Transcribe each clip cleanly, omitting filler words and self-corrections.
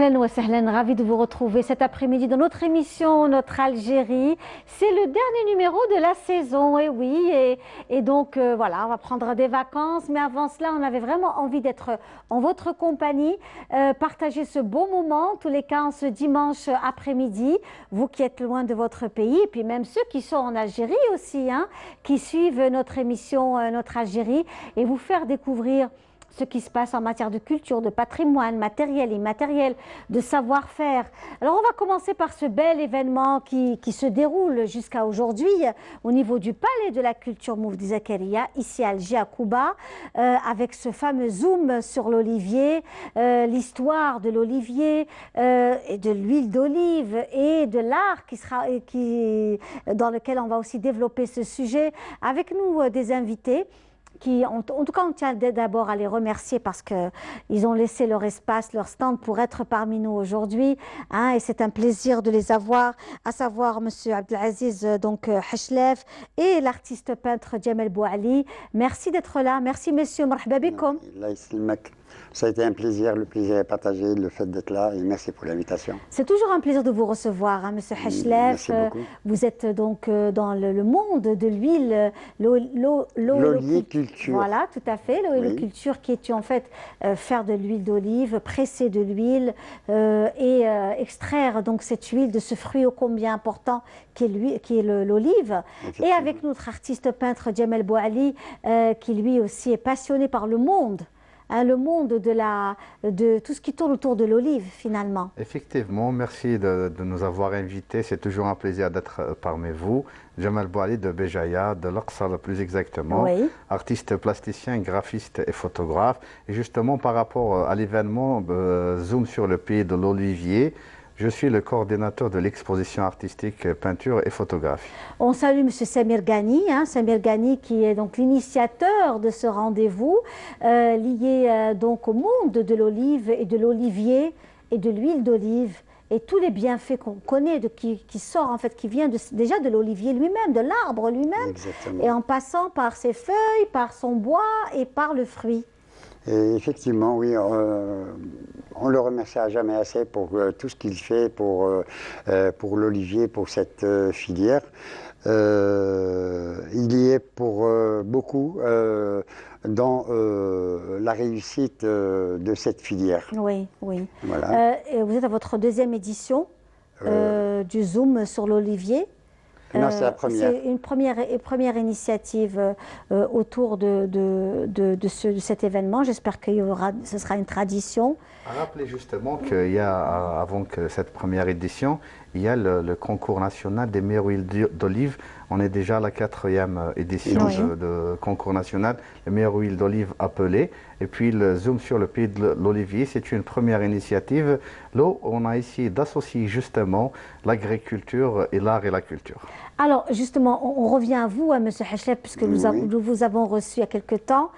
Ahlan wa sahlan, ravi de vous retrouver cet après-midi dans notre émission Notre Algérie. C'est le dernier numéro de la saison, et oui, et donc voilà, on va prendre des vacances, mais avant cela, on avait vraiment envie d'être en votre compagnie, partager ce beau moment, en tous les cas en ce dimanche après-midi, vous qui êtes loin de votre pays, et puis même ceux qui sont en Algérie aussi, hein, qui suivent notre émission Notre Algérie, et vous faire découvrir ce qui se passe en matière de culture, de patrimoine, matériel, immatériel, de savoir-faire. Alors on va commencer par ce bel événement qui se déroule jusqu'à aujourd'hui au niveau du Palais de la Culture Moufdi Zakaria, ici à Alger, à Kouba, avec ce fameux zoom sur l'olivier, l'histoire de l'olivier et de l'huile d'olive et de l'art dans lequel on va aussi développer ce sujet. Avec nous des invités en tout cas, on tient d'abord à les remercier parce qu'ils ont laissé leur espace, leur stand pour être parmi nous aujourd'hui. Hein, et c'est un plaisir de les avoir, à savoir M. Abdelaziz Hachlef et l'artiste peintre Djamel Bouali. Merci d'être là. Merci, messieurs. Marhaba bikoum. Ça a été un plaisir, le plaisir est partagé, le fait d'être là, et merci pour l'invitation. C'est toujours un plaisir de vous recevoir, hein, Monsieur Hachlef. Merci beaucoup. Vous êtes donc dans le monde de l'huile, l'oliviculture. Voilà, tout à fait, l'oliviculture qui est en fait faire de l'huile d'olive, presser de l'huile et extraire donc cette huile de ce fruit ô combien important qui est l'olive. Et avec notre artiste peintre Djamel Bouali, qui lui aussi est passionné par le monde. Hein, le monde de tout ce qui tourne autour de l'olive, finalement. Effectivement, merci de nous avoir invités. C'est toujours un plaisir d'être parmi vous. Djamel Bouali de Béjaïa, de l'Aqsa plus exactement, oui. Artiste plasticien, graphiste et photographe. Et justement, par rapport à l'événement Zoom sur le pays de l'olivier, je suis le coordinateur de l'exposition artistique peinture et photographie. On salue M. Samir Ghani, hein, Samir Ghani qui est donc l'initiateur de ce rendez-vous lié donc au monde de l'olive et de l'olivier et de l'huile d'olive et tous les bienfaits qu'on connaît, qui sort en fait, qui vient déjà de l'olivier lui-même, de l'arbre lui-même, et en passant par ses feuilles, par son bois et par le fruit. Et effectivement, oui, on le remerciera jamais assez pour tout ce qu'il fait pour l'olivier, pour cette filière. Il y est pour beaucoup dans la réussite de cette filière. Oui, oui. Voilà. Et vous êtes à votre deuxième édition du Zoom sur l'olivier. Non, c'est la première. C'est une première initiative autour de cet événement. J'espère que ce sera une tradition. À rappeler justement qu'il y a, avant que cette première édition, il y a le concours national des meilleures huiles d'olive. On est déjà à la 4e édition de concours national, les meilleures huiles d'olive appelées. Et puis le Zoom sur le pays de l'olivier, c'est une première initiative. Là, on a essayé d'associer justement l'agriculture et l'art et la culture. Alors justement, on revient à vous, M. Hachlef, puisque nous vous avons reçu il y a quelque temps.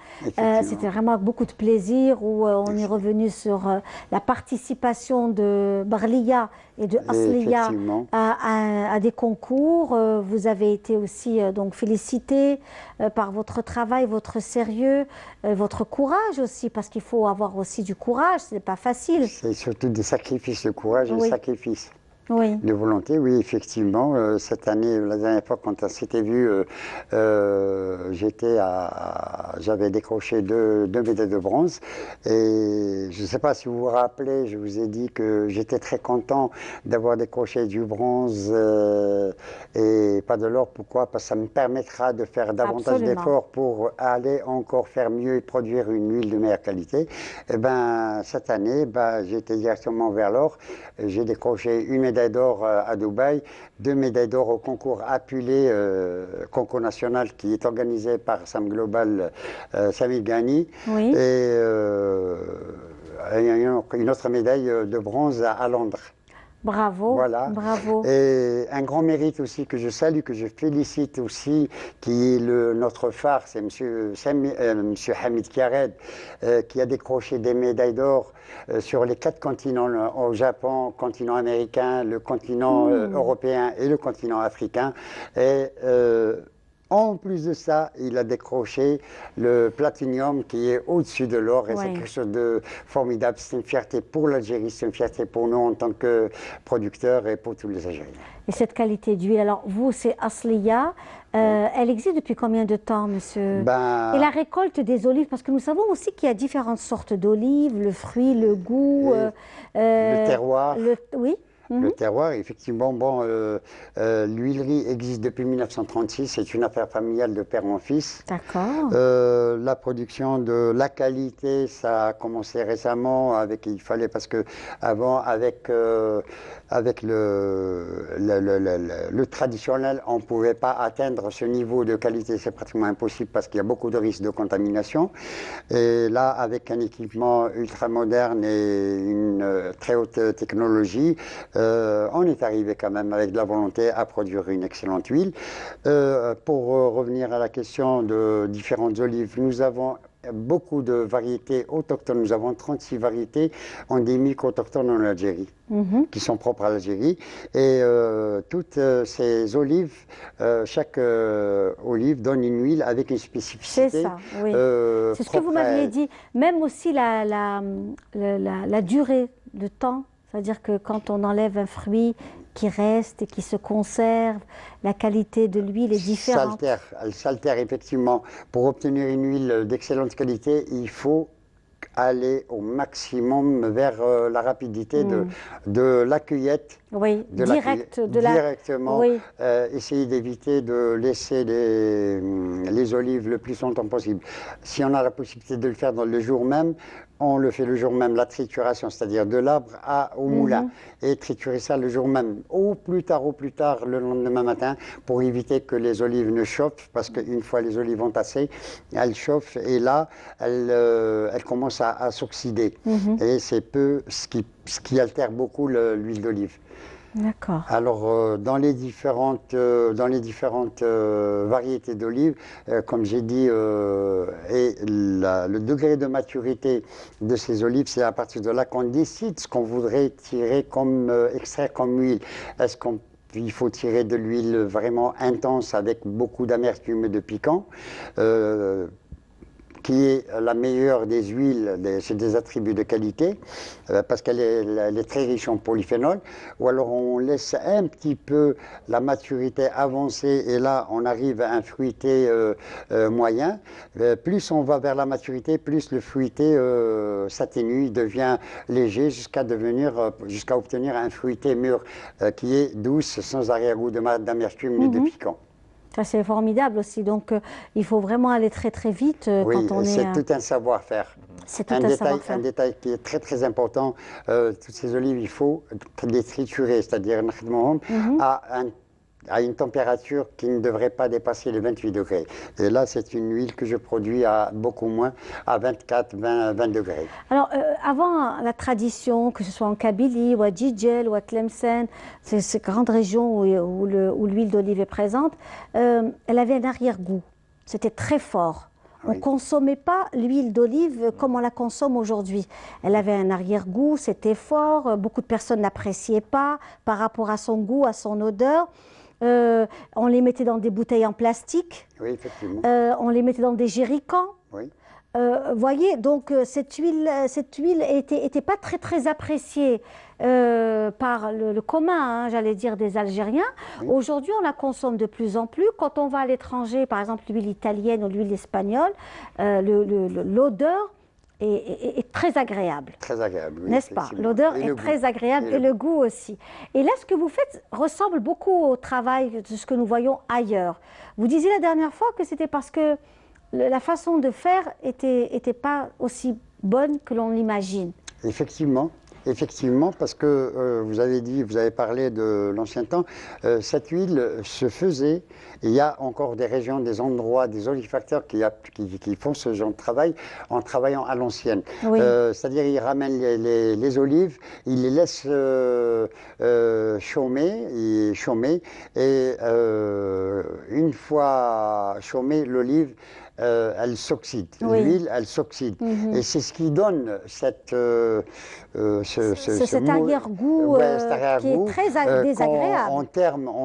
C'était vraiment avec beaucoup de plaisir où on est revenu sur la participation de Barlia et de Asliya à des concours. Vous avez été aussi donc félicité par votre travail, votre sérieux, votre courage aussi, parce qu'il faut avoir aussi du courage, ce n'est pas facile. C'est surtout des sacrifices, le courage et le sacrifice. Oui. De volonté, oui, effectivement. Cette année, la dernière fois, quand on s'était vu, j'avais décroché deux médailles de bronze. Et je ne sais pas si vous vous rappelez, je vous ai dit que j'étais très content d'avoir décroché du bronze et pas de l'or. Pourquoi? Parce que ça me permettra de faire davantage d'efforts pour aller encore faire mieux et produire une huile de meilleure qualité. Et ben, cette année, j'ai été directement vers l'or. J'ai décroché une médaille d'or à Dubaï, 2 médailles d'or au concours appelé, concours national qui est organisé par Sam Global, Samir Ghani, et une autre médaille de bronze à Londres. Bravo, voilà. Bravo. Et un grand mérite aussi que je salue, que je félicite aussi, qui est notre phare, c'est M. Hamid Kared, qui a décroché des médailles d'or sur les 4 continents, au Japon, continent américain, le continent européen et le continent africain. Et En plus de ça, il a décroché le platinium qui est au-dessus de l'or et Oui. c'est quelque chose de formidable. C'est une fierté pour l'Algérie, c'est une fierté pour nous en tant que producteurs et pour tous les Algériens. Et cette qualité d'huile, alors vous, c'est Asliya. Elle existe depuis combien de temps, monsieur? Et la récolte des olives, parce que nous savons aussi qu'il y a différentes sortes d'olives, le fruit, le goût. Le terroir. Oui. Le terroir, effectivement, bon, l'huilerie existe depuis 1936, c'est une affaire familiale de père en fils. D'accord. La production de la qualité, ça a commencé récemment, il fallait, parce que avant, avec le traditionnel, on ne pouvait pas atteindre ce niveau de qualité, c'est pratiquement impossible parce qu'il y a beaucoup de risques de contamination. Et là, avec un équipement ultra moderne et une très haute technologie, on est arrivé quand même avec de la volonté à produire une excellente huile. Pour revenir à la question de différentes olives, nous avons beaucoup de variétés autochtones. Nous avons 36 variétés endémiques autochtones en Algérie, qui sont propres à l'Algérie. Et toutes ces olives, chaque olive donne une huile avec une spécificité. C'est ça, oui. C'est ce que vous m'aviez dit. Même aussi la durée de temps. C'est-à-dire que quand on enlève un fruit qui reste et qui se conserve, la qualité de l'huile est différente. Elle s'altère effectivement. Pour obtenir une huile d'excellente qualité, il faut aller au maximum vers la rapidité de la cueillette. Oui, directement. Oui. Essayer d'éviter de laisser les olives le plus longtemps possible. Si on a la possibilité de le faire dans le jour même, on le fait le jour même, la trituration, c'est-à-dire de l'arbre au moulin, et triturer ça le jour même, au plus tard, le lendemain matin, pour éviter que les olives ne chauffent, parce qu'une fois les olives ont tassé, elles chauffent, et là, elles commencent à s'oxyder. Et c'est ce qui altère beaucoup l'huile d'olive. D'accord. Alors, dans les différentes variétés d'olives, comme j'ai dit, et le degré de maturité de ces olives, c'est à partir de là qu'on décide ce qu'on voudrait tirer extraire comme huile. Est-ce qu'il faut tirer de l'huile vraiment intense avec beaucoup d'amertume et de piquant, qui est la meilleure des huiles, c'est des attributs de qualité, parce qu'elle est très riche en polyphénol, ou alors on laisse un petit peu la maturité avancer, et là on arrive à un fruité moyen. Plus on va vers la maturité, plus le fruité s'atténue, il devient léger, jusqu'à obtenir un fruité mûr, qui est douce, sans arrière-goût d'amertume ni de piquant. Ça, c'est formidable aussi. Donc, il faut vraiment aller très, très vite quand on est... c'est tout un savoir-faire. C'est tout un savoir-faire. Un détail qui est très, très important. Toutes ces olives, il faut les triturer, c'est-à-dire à une température qui ne devrait pas dépasser les 28 degrés. Et là, c'est une huile que je produis à beaucoup moins, à 24-20 degrés. Alors, avant la tradition, que ce soit en Kabylie, ou à Djidjel, ou à Tlemcen, ces grandes régions où l'huile d'olive est présente, elle avait un arrière-goût. C'était très fort. On ne consommait pas l'huile d'olive comme on la consomme aujourd'hui. Elle avait un arrière-goût, c'était fort. Beaucoup de personnes n'appréciaient pas par rapport à son goût, à son odeur. On les mettait dans des bouteilles en plastique. Oui, effectivement. On les mettait dans des jerrycans. Oui. Voyez, donc cette huile était pas très très appréciée par le commun, j'allais dire, des Algériens. Oui. Aujourd'hui, on la consomme de plus en plus. Quand on va à l'étranger, par exemple l'huile italienne ou l'huile espagnole, l'odeur est très agréable. Très agréable, oui. N'est-ce pas? L'odeur est très agréable et le goût aussi. Et là, ce que vous faites ressemble beaucoup au travail de ce que nous voyons ailleurs. Vous disiez la dernière fois que c'était parce que la façon de faire était pas aussi bonne que l'on l'imagine. Effectivement. Effectivement, parce que vous avez parlé de l'ancien temps, cette huile se faisait, il y a encore des régions, des endroits, des olifacteurs qui font ce genre de travail en travaillant à l'ancienne. Oui. C'est-à-dire ils ramènent les olives, ils les laissent chômer et une fois chômée, l'olive, elle s'oxyde. Oui. L'huile, elle s'oxyde. Et c'est ce qui donne ce cet arrière-goût qui est très désagréable. En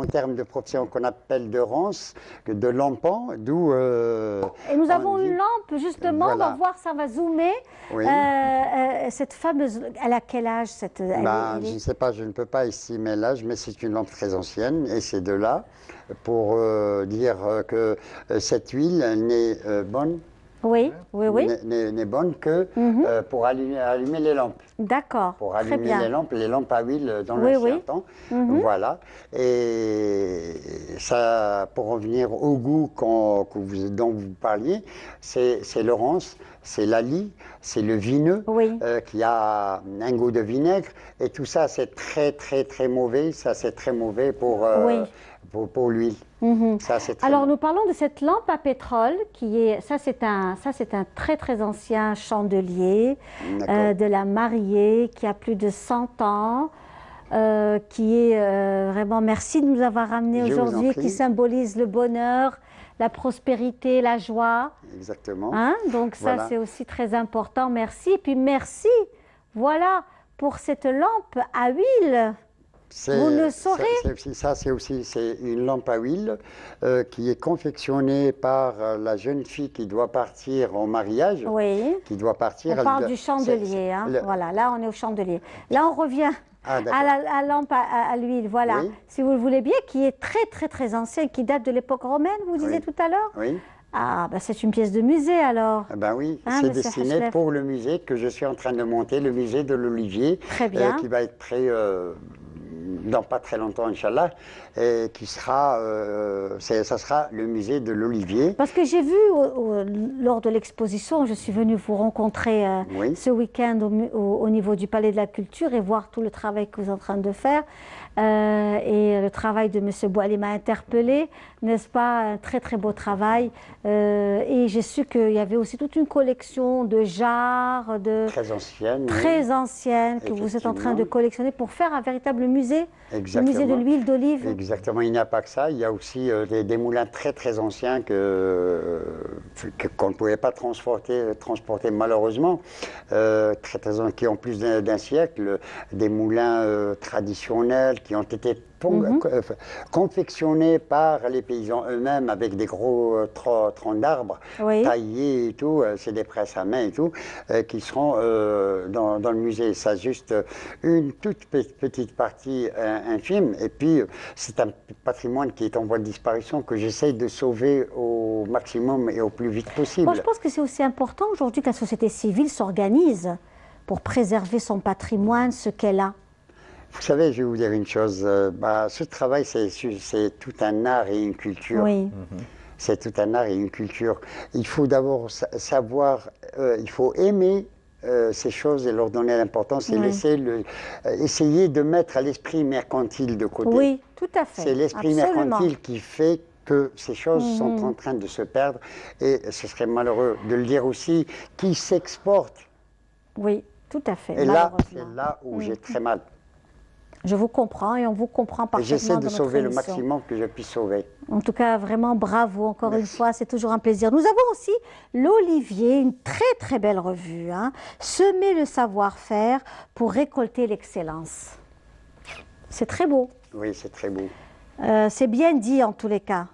termes de profession qu'on appelle de rance, de lampant, d'où... Et nous avons une lampe, justement, voilà. on va voir, ça va zoomer. Oui. Cette fameuse, elle a quel âge cette, Je ne sais pas, je ne peux pas estimer l'âge, mais c'est une lampe très ancienne, et c'est de là pour dire que cette huile n'est bonne. Oui, oui, oui. N'est bonne que pour allumer les lampes. D'accord. Pour allumer les lampes à huile dans l'ancien temps. Voilà. Et ça, pour revenir au goût dont vous parliez, c'est le rance, c'est l'ali, c'est le vineux qui a un goût de vinaigre. Et tout ça, c'est très, très, très mauvais. Ça, c'est très mauvais pour l'huile. Alors nous parlons de cette lampe à pétrole qui est, ça c'est un très très ancien chandelier de la mariée qui a plus de 100 ans, qui est vraiment, merci de nous avoir ramené aujourd'hui, qui symbolise le bonheur, la prospérité, la joie. Exactement. Hein? Donc ça c'est aussi très important, merci. Et puis merci, voilà, pour cette lampe à huile. Vous le saurez. C'est une lampe à huile qui est confectionnée par la jeune fille qui doit partir en mariage. Oui. Qui doit partir. On parle du chandelier. Voilà, là on est au chandelier. Là on revient à la lampe à l'huile. Voilà, si vous le voulez bien, qui est très très très ancienne, qui date de l'époque romaine, vous disiez tout à l'heure. Oui. Ah, bah c'est une pièce de musée alors. Ben oui, c'est destiné pour le musée que je suis en train de monter, le musée de l'Olivier. Très bien. Qui va être prêt dans pas très longtemps, Inch'Allah, et qui sera, ça sera le musée de l'Olivier. Parce que j'ai vu lors de l'exposition, je suis venue vous rencontrer ce week-end au niveau du Palais de la Culture et voir tout le travail que vous êtes en train de faire. Et le travail de M. Bouali m'a interpellée, n'est-ce pas? Un très très beau travail. Et j'ai su qu'il y avait aussi toute une collection de jarres, très anciennes, que vous êtes en train de collectionner pour faire un véritable musée. Exactement. Le musée de l'huile d'olive. Exactement, il n'y a pas que ça, il y a aussi des moulins très très anciens qu'on ne pouvait pas transporter malheureusement, qui ont plus d'un siècle, des moulins traditionnels qui ont été confectionnés par les paysans eux-mêmes avec des gros troncs d'arbres taillés et tout, c'est des presses à main et tout, qui seront dans le musée. Ça juste une toute petite partie infime, et puis c'est un patrimoine qui est en voie de disparition que j'essaye de sauver au maximum et au plus vite possible. Moi, je pense que c'est aussi important aujourd'hui que la société civile s'organise pour préserver son patrimoine, ce qu'elle a. Vous savez, je vais vous dire une chose, ce travail, c'est tout un art et une culture. Oui. C'est tout un art et une culture. Il faut d'abord savoir, il faut aimer ces choses et leur donner l'importance et essayer de mettre l'esprit mercantile de côté. Oui, tout à fait. C'est l'esprit mercantile qui fait que ces choses sont en train de se perdre, et ce serait malheureux de le dire aussi, qui s'exportent. Oui, tout à fait. Et là, c'est là où j'ai très mal. Je vous comprends et on vous comprend parfaitement. J'essaie de sauver le maximum que je puisse sauver. En tout cas, vraiment bravo encore une fois, c'est toujours un plaisir. Nous avons aussi l'Olivier, une très très belle revue. Semer le savoir-faire pour récolter l'excellence. C'est très beau. Oui, c'est très beau. C'est bien dit en tous les cas.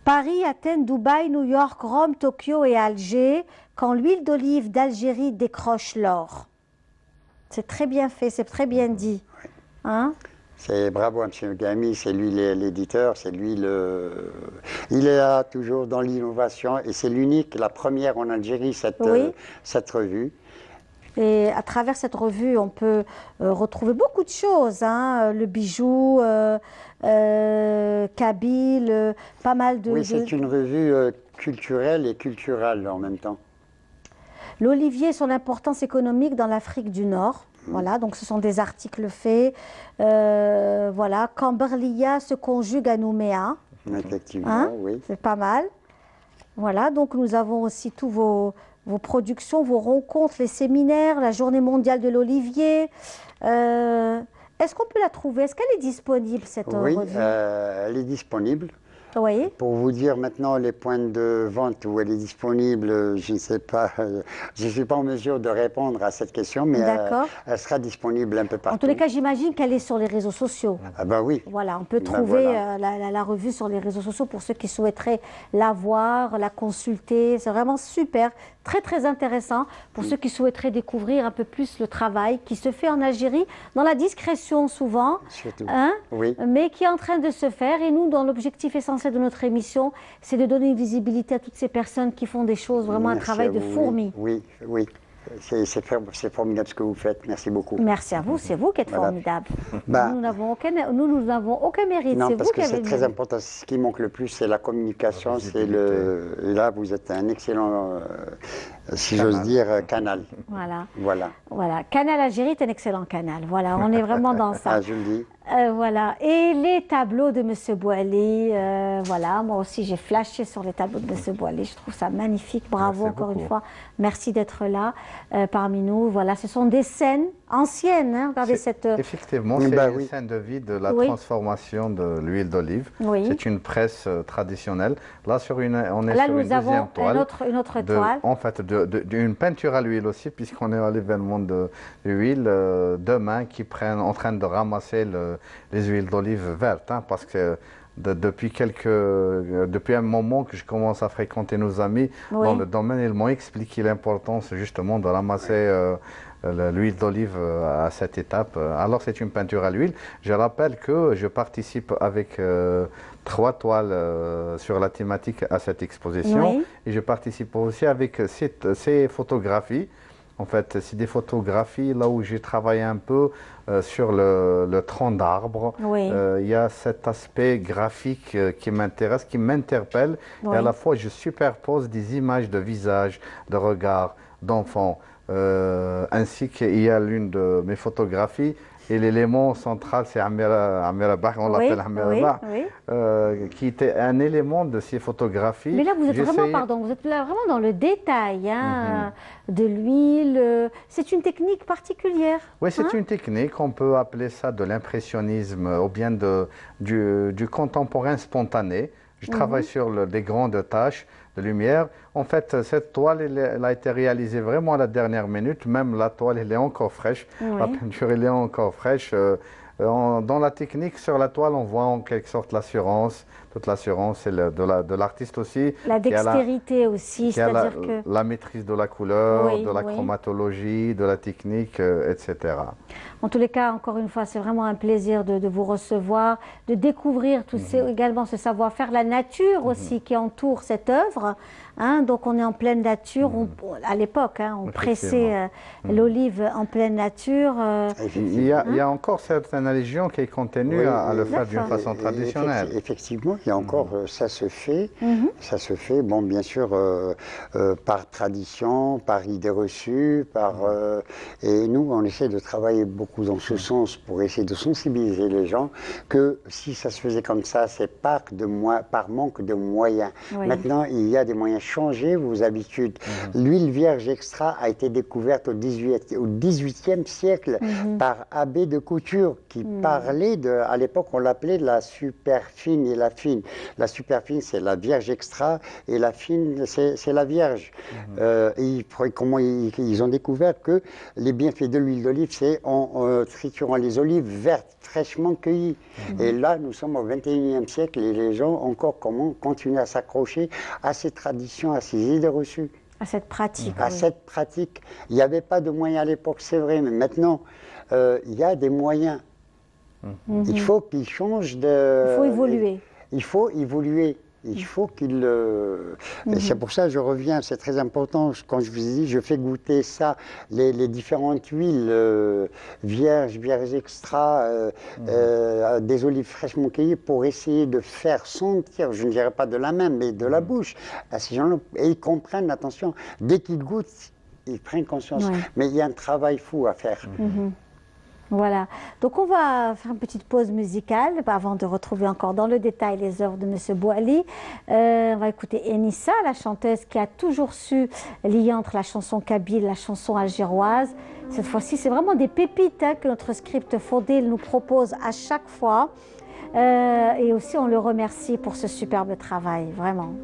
Paris, Athènes, Dubaï, New York, Rome, Tokyo et Alger, quand l'huile d'olive d'Algérie décroche l'or. C'est très bien fait, c'est très bien dit. Hein? C'est bravo à M. Gami, c'est lui l'éditeur, c'est lui il est là toujours dans l'innovation, et c'est l'unique, la première en Algérie, cette revue. Et à travers cette revue, on peut retrouver beaucoup de choses, le bijou, kabyle, pas mal de... Oui, c'est une revue culturelle et culturelle en même temps. L'olivier, son importance économique dans l'Afrique du Nord. Voilà, donc ce sont des articles faits. Voilà, Camberlia se conjugue à Nouméa. Effectivement, oui. C'est pas mal. Voilà, donc nous avons aussi tous vos productions, vos rencontres, les séminaires, la journée mondiale de l'olivier. Est-ce qu'on peut la trouver? Est-ce qu'elle est disponible, cette revue? Oui, elle est disponible. Oui. Pour vous dire maintenant les points de vente où elle est disponible, je ne sais pas, je ne suis pas en mesure de répondre à cette question, mais elle sera disponible un peu partout. En tous les cas, j'imagine qu'elle est sur les réseaux sociaux. Ah ben oui. Voilà, on peut trouver la revue sur les réseaux sociaux pour ceux qui souhaiteraient la voir, la consulter. C'est vraiment super, très très intéressant pour ceux qui souhaiteraient découvrir un peu plus le travail qui se fait en Algérie, dans la discrétion souvent, hein, oui. mais qui est en train de se faire. Et nous, dans l'objectif essentiel de notre émission, c'est de donner une visibilité à toutes ces personnes qui font des choses, vraiment un travail de fourmi. Oui, oui. C'est formidable ce que vous faites. Merci beaucoup. Merci à vous, c'est vous qui êtes formidable. Nous n'avons aucun mérite. Non, parce que c'est très important. Ce qui manque le plus, c'est la communication. Et là, vous êtes un excellent, si j'ose dire, canal. Voilà. Canal Algérie est un excellent canal. Voilà, on est vraiment dans ça. Ah, je le dis. Voilà. Et les tableaux de M. Boilly, voilà, moi aussi j'ai flashé sur les tableaux de M. Boilly. Je trouve ça magnifique. Bravo encore une fois. Merci d'être là parmi nous. Voilà, ce sont des scènes anciennes. Hein. Regardez cette. Effectivement, c'est une scène de vie de la transformation de l'huile d'olive. C'est une presse traditionnelle. Là, on est sur une deuxième toile. Une autre toile. En fait, d'une peinture à l'huile aussi, puisqu'on est à l'événement de l'huile. Deux mains qui prennent en train de ramasser les huiles d'olive vertes, hein, parce que depuis un moment que je commence à fréquenter nos amis dans le domaine, ils m'ont expliqué l'importance justement de ramasser l'huile d'olive à cette étape. Alors c'est une peinture à l'huile. Je rappelle que je participe avec 3 toiles sur la thématique à cette exposition et je participe aussi avec ces photographies. En fait, c'est des photographies là où j'ai travaillé un peu sur le tronc d'arbre. Il y a cet aspect graphique qui m'intéresse, qui m'interpelle. Et à la fois, je superpose des images de visages, de regards, d'enfants. Ainsi qu'il y a l'une de mes photographies. Et l'élément central, c'est Amira Bah, on l'appelle Amira Bah, qui était un élément de ces photographies. Mais là, vous êtes vous êtes là vraiment dans le détail de l'huile. C'est une technique particulière. Oui, c'est une technique. On peut appeler ça de l'impressionnisme ou bien du contemporain spontané. Je travaille sur des grandes taches de lumière. En fait, cette toile, elle a été réalisée vraiment à la dernière minute. Même la toile, elle est encore fraîche. La peinture, elle est encore fraîche. Dans la technique, sur la toile, on voit en quelque sorte l'assurance. Toute l'assurance de l'artiste aussi. La dextérité aussi, c'est-à-dire que... La maîtrise de la couleur, de la chromatologie, de la technique, etc. En tous les cas, encore une fois, c'est vraiment un plaisir de vous recevoir, de découvrir également ce savoir-faire, la nature aussi qui entoure cette œuvre. Hein, donc on est en pleine nature, à l'époque, on pressait l'olive en pleine nature. Il y a encore certaines régions qui continuent à le faire d'une façon traditionnelle. Effectivement, il y a encore, ça se fait, bon bien sûr par tradition, par idée reçue, et nous on essaie de travailler beaucoup dans ce sens pour essayer de sensibiliser les gens que si ça se faisait comme ça, c'est par manque de moyens. Maintenant il y a des moyens changer vos habitudes. L'huile vierge extra a été découverte au XVIIIe siècle par Abbé de Couture qui parlait à l'époque on l'appelait la super fine et la fine. La super fine c'est la vierge extra et la fine c'est la vierge. Comment ils ont découvert que les bienfaits de l'huile d'olive c'est en triturant les olives vertes fraîchement cueillies. Et là nous sommes au XXIe siècle et les gens encore continuent à s'accrocher à ces traditions, à ces idées reçues. À cette pratique. Cette pratique. Il n'y avait pas de moyens à l'époque, c'est vrai, mais maintenant, il y a des moyens. Il faut qu'ils changent de... Il faut évoluer. Il faut évoluer. Il faut qu'il... C'est pour ça que je reviens, c'est très important. Quand je vous dis, je fais goûter ça, les différentes huiles, vierges extra, des olives fraîchement cueillies, pour essayer de faire sentir, je ne dirais pas de la main, mais de la bouche, à ces gens-là. Et ils comprennent, attention, dès qu'ils goûtent, ils prennent conscience. Mais il y a un travail fou à faire. Voilà, donc on va faire une petite pause musicale avant de retrouver encore dans le détail les œuvres de M. Boilly. On va écouter Enissa, la chanteuse qui a toujours su lier entre la chanson kabyle et la chanson algéroise. Cette fois-ci, c'est vraiment des pépites que notre script Faudil nous propose à chaque fois. Et aussi, on le remercie pour ce superbe travail, vraiment.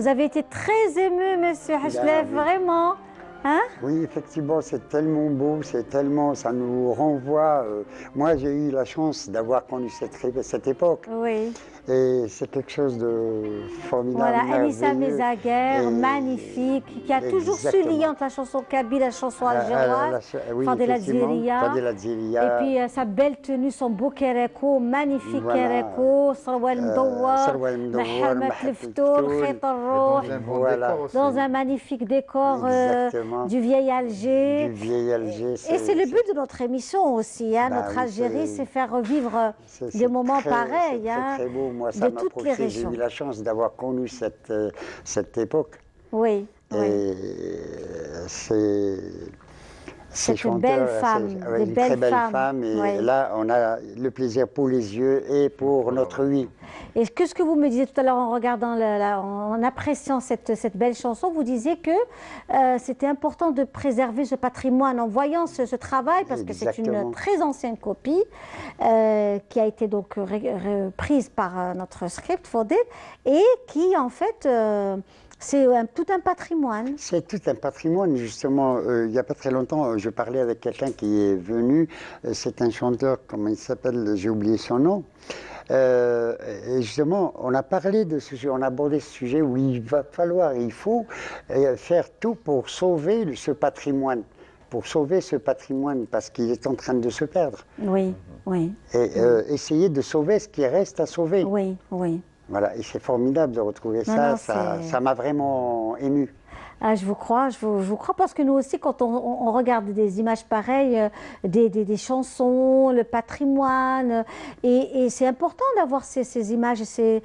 vous avez été très ému, Monsieur Hachlef, oui. vraiment. Hein? Oui, effectivement, c'est tellement beau, ça nous renvoie. Moi, j'ai eu la chance d'avoir connu cette époque. Oui. Et c'est quelque chose de formidable. Voilà, Elissa Mezaguer, Et- magnifique, qui a toujours su lier entre la chanson kabyle et la chanson algéroise. Oui, Fadela effectivement, Djeria. Fadela Et Djeria. puis sa belle tenue, son beau kéréko, magnifique Voilà. kéréko, Sarwa el-Mdouar, Sarwa el-Mdouar, Mahamat Mahat el-Ftoul, el-Ftoul. Khit Et el-Rouh, dans un bon Voilà. décor aussi. dans un magnifique décor Exactement. du vieil Alger. Du vieil Alger. Et c'est le but de notre émission aussi, hein, Bah notre oui, Algérie, c'est faire revivre c'est des moments très- pareils, c'est hein, très beau. Moi, de ça m'a toutes les approché. J'ai régions. eu la chance d'avoir connu cette époque. Oui, oui. Et c'est C'est ces une belle chanteurs, femme, c'est- ouais, des une belles très belle femmes. femme. Et Oui. là, on a le plaisir pour les yeux et pour notre vie. Et ce que vous me disiez tout à l'heure en regardant, en appréciant cette belle chanson, vous disiez que c'était important de préserver ce patrimoine en voyant ce travail, parce que c'est une Exactement. très ancienne copie qui a été donc prise par notre script Fodé et qui en fait c'est tout un patrimoine. C'est tout un patrimoine, justement. Il n'y a pas très longtemps, je parlais avec quelqu'un qui est venu. C'est un chanteur, comment il s'appelle? J'ai oublié son nom. Et justement, on a parlé de ce sujet, on a abordé ce sujet où il faut faire tout pour sauver ce patrimoine. Pour sauver ce patrimoine, parce qu'il est en train de se perdre. Oui, oui. Et essayer de sauver ce qui reste à sauver. Oui, oui. Voilà, et c'est formidable de retrouver Non, ça m'a vraiment ému. Ah, je vous crois, je vous crois parce que nous aussi, quand on regarde des images pareilles, des chansons, le patrimoine, et c'est important d'avoir ces images, ces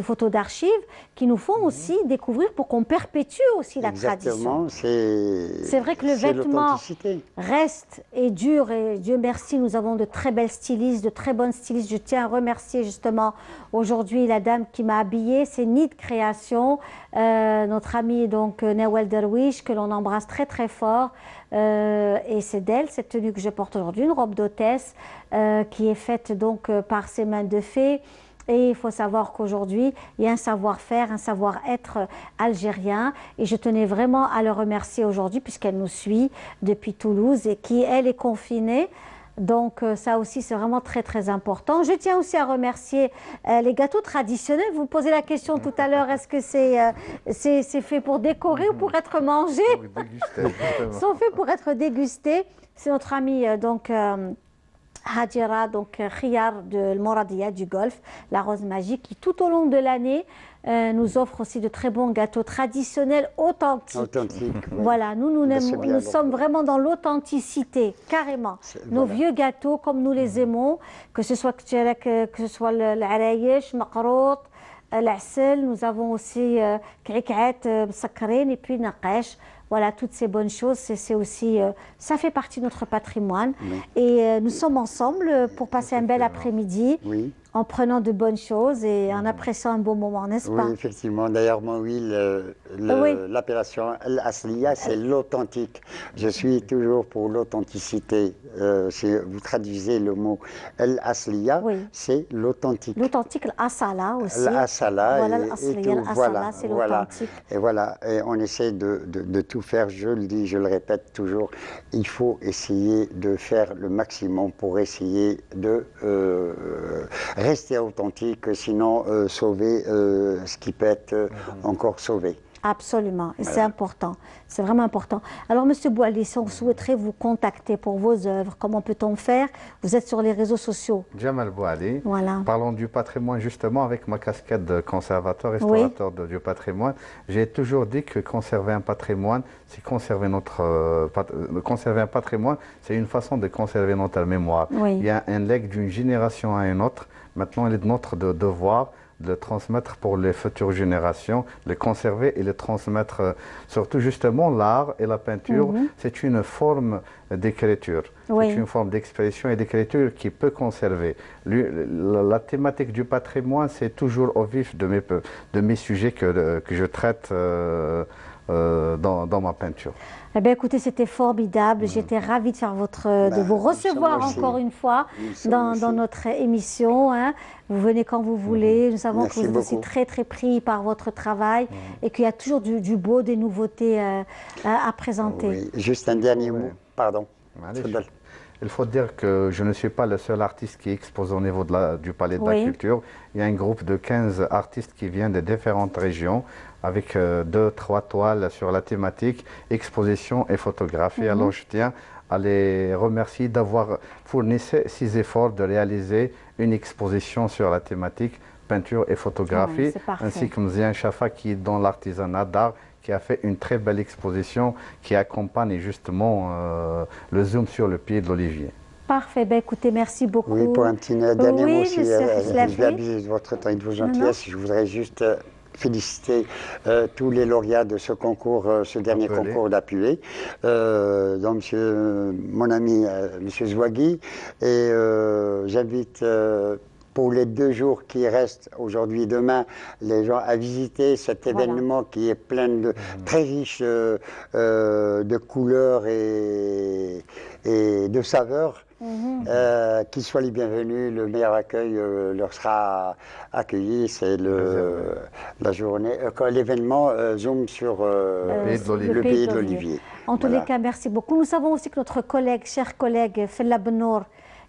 photos d'archives qui nous font aussi découvrir pour qu'on perpétue aussi la tradition. Exactement, c'est vrai que le c'est vêtement l'authenticité. reste et dure, et Dieu merci, nous avons de très belles stylistes, de très bonnes stylistes. Je tiens à remercier justement aujourd'hui la dame qui m'a habillée, c'est Nid Création, notre amie donc Nawal Derwish, que l'on embrasse très très fort, et c'est d'elle cette tenue que je porte aujourd'hui, une robe d'hôtesse qui est faite donc par ses mains de fée. Et il faut savoir qu'aujourd'hui, il y a un savoir-faire, un savoir-être algérien. Et je tenais vraiment à le remercier aujourd'hui puisqu'elle nous suit depuis Toulouse et qui, elle, est confinée. Donc ça aussi, c'est vraiment très, très important. Je tiens aussi à remercier les gâteaux traditionnels. Vous me posez la question tout à l'heure, est-ce que c'est fait pour décorer ou pour être mangé? Ils sont faits pour être dégustés. C'est notre ami donc... Hadjira, donc Khiyar de Moradia du Golfe, la rose magique, qui tout au long de l'année nous offre aussi de très bons gâteaux traditionnels authentiques. Authentique. Oui. Voilà, nous sommes vraiment dans l'authenticité, carrément. Nos vieux gâteaux, comme nous les aimons, que ce soit l'arayesh, maqrout, l'asel, nous avons aussi krik'at, sakrin et puis naqash. Voilà, toutes ces bonnes choses, c'est aussi, ça fait partie de notre patrimoine. Oui. Et nous sommes ensemble pour passer un bel après-midi, oui, en prenant de bonnes choses et en appréciant un beau moment, n'est-ce pas? Oui, effectivement. D'ailleurs, moi, oui, l'appellation Al-Asliya, c'est l'authentique. Je suis toujours pour l'authenticité. Vous traduisez le mot Al-Asliya, oui, c'est l'authentique. L'authentique, l'Asala aussi. L'Asala, voilà, l'Asala, c'est l'authentique. Et voilà, et on essaie de tout faire, je le dis, je le répète toujours, il faut essayer de faire le maximum pour essayer de rester authentique, sinon sauver ce qui peut être encore sauvé. Absolument, et c'est important, c'est vraiment important. Alors, Monsieur Bouali, si on souhaiterait vous contacter pour vos œuvres, comment peut-on faire? Vous êtes sur les réseaux sociaux. Jamal Bouali, voilà. Parlons du patrimoine justement avec ma casquette de conservateur, restaurateur du patrimoine. J'ai toujours dit que conserver un patrimoine, c'est conserver conserver un patrimoine, c'est une façon de conserver notre mémoire. Oui. Il y a un legs d'une génération à une autre. Maintenant, il est de notre devoir de le transmettre pour les futures générations, le conserver et le transmettre. Surtout justement l'art et la peinture, c'est une forme d'écriture, oui, c'est une forme d'expression et d'écriture qui peut conserver. La thématique du patrimoine, c'est toujours au vif de mes sujets que je traite dans ma peinture. Eh bien, écoutez, c'était formidable. J'étais ravie de faire de vous recevoir encore une fois dans notre émission. Hein. Vous venez quand vous voulez. Nous savons que vous êtes aussi très, très pris par votre travail et qu'il y a toujours du beau, des nouveautés à présenter. Oui. Juste un dernier mot, pardon. Il faut dire que je ne suis pas le seul artiste qui expose au niveau du Palais de la Culture. Il y a un groupe de 15 artistes qui viennent de différentes régions avec 2-3 toiles sur la thématique exposition et photographie. Alors je tiens à les remercier d'avoir fourni ces efforts de réaliser une exposition sur la thématique peinture et photographie, ainsi que Mzian Chafa qui est dans l'artisanat d'art, qui a fait une très belle exposition qui accompagne justement le zoom sur le pied de l'olivier. Parfait. Ben, écoutez, merci beaucoup. Oui, pour un petit dernier mot aussi, je vais abuser de votre temps et de vos gentillesses. Je voudrais juste féliciter tous les lauréats de ce concours, ce dernier concours d'Apué. Donc, mon ami, M. Zouagui, et j'invite pour les 2 jours qui restent aujourd'hui et demain, les gens à visiter cet événement qui est plein de très riche de couleurs et de saveurs. Qu'ils soient les bienvenus, le meilleur accueil leur sera accueilli. C'est la journée, l'événement Zoom sur le pays de l'olivier. En tous les cas, merci beaucoup. Nous savons aussi que notre chère collègue Fella Benour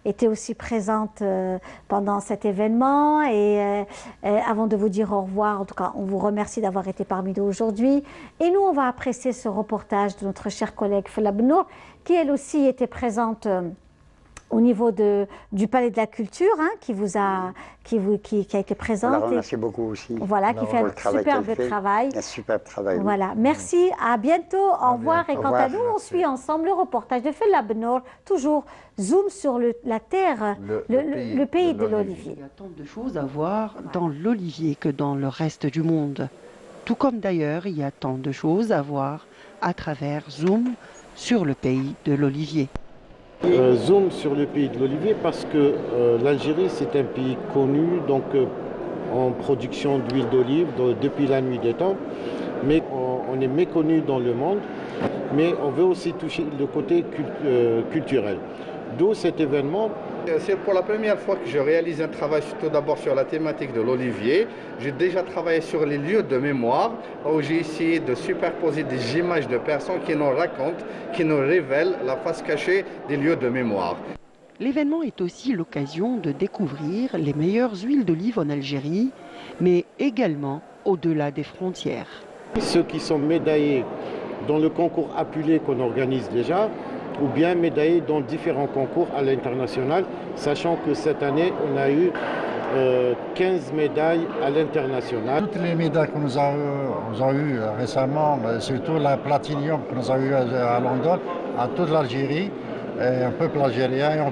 était aussi présente pendant cet événement. Et avant de vous dire au revoir, en tout cas, on vous remercie d'avoir été parmi nous aujourd'hui. Et nous, on va apprécier ce reportage de notre chère collègue Fella Benour, qui elle aussi était présente au niveau du Palais de la Culture, hein, qui a été présente. On la remercie beaucoup aussi. Voilà, qui fait un superbe travail. Un superbe travail. Voilà, merci, à bientôt, au revoir. Et quant à nous, on suit ensemble le reportage de Fella Benour, toujours zoom sur la terre, le pays de l'olivier. Il y a tant de choses à voir dans l'olivier que dans le reste du monde. Tout comme d'ailleurs, il y a tant de choses à voir à travers Zoom sur le pays de l'olivier. Zoom sur le pays de l'olivier parce que l'Algérie c'est un pays connu donc en production d'huile d'olive depuis la nuit des temps, mais on est méconnu dans le monde, mais on veut aussi toucher le côté culturel. D'où cet événement. C'est pour la première fois que je réalise un travail tout d'abord sur la thématique de l'olivier. J'ai déjà travaillé sur les lieux de mémoire où j'ai essayé de superposer des images de personnes qui nous racontent, qui nous révèlent la face cachée des lieux de mémoire. L'événement est aussi l'occasion de découvrir les meilleures huiles d'olive en Algérie, mais également au-delà des frontières. Ceux qui sont médaillés dans le concours Apulé qu'on organise déjà, ou bien médaillés dans différents concours à l'international, sachant que cette année, on a eu 15 médailles à l'international. Toutes les médailles que nous avons eues récemment, surtout la platinium que nous avons eue à London, à toute l'Algérie, un peuple algérien,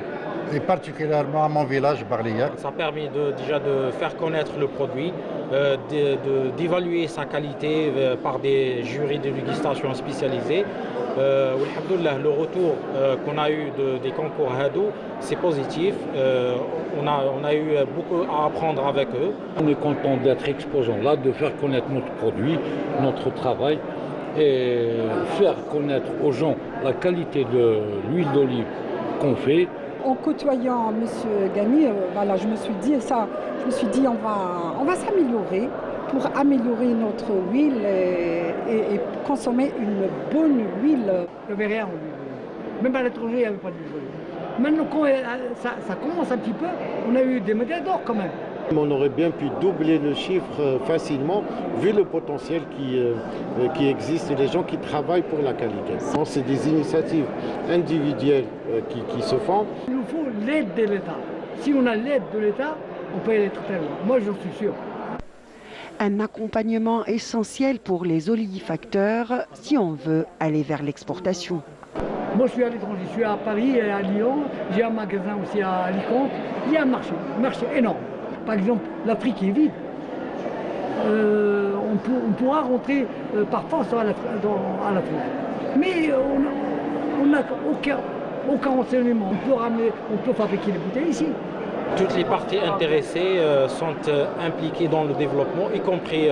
et particulièrement à mon village, Barliac. Ça a permis déjà de faire connaître le produit, d'évaluer sa qualité par des jurys de dégustation spécialisés. Le retour qu'on a eu des concours Hadou, c'est positif. On a eu beaucoup à apprendre avec eux. On est content d'être exposants là, de faire connaître notre produit, notre travail et faire connaître aux gens la qualité de l'huile d'olive qu'on fait. En côtoyant M. Gani, voilà, je me suis dit on va s'améliorer pour améliorer notre huile et consommer une bonne huile. Il n'y avait rien en huile. Même à l'étranger, il n'y avait pas d'huile d'olive. Maintenant, quand ça commence un petit peu, on a eu des médailles d'or quand même. On aurait bien pu doubler le chiffre facilement, vu le potentiel qui existe et les gens qui travaillent pour la qualité. C'est des initiatives individuelles qui se font. Il nous faut l'aide de l'État. Si on a l'aide de l'État, on peut aller très loin. Moi, j'en suis sûr. Un accompagnement essentiel pour les olivifacteurs si on veut aller vers l'exportation. Moi, je suis à l'étranger, je suis à Paris et à Lyon. J'ai un magasin aussi à Alicante. Il y a un marché énorme. Par exemple, l'Afrique est vide. On pourra rentrer par force à l'Afrique. Mais on n'a aucun renseignement. On peut fabriquer les bouteilles ici. Toutes les parties intéressées sont impliquées dans le développement, y compris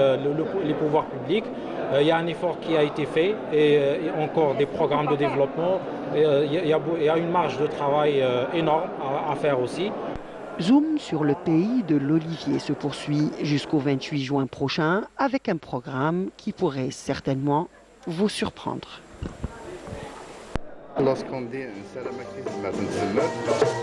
les pouvoirs publics. Il y a un effort qui a été fait et encore des programmes de développement. Il y a une marge de travail énorme à faire aussi. Zoom sur le pays de l'olivier se poursuit jusqu'au 28 juin prochain avec un programme qui pourrait certainement vous surprendre. Lorsqu'on dit un salam alaikum,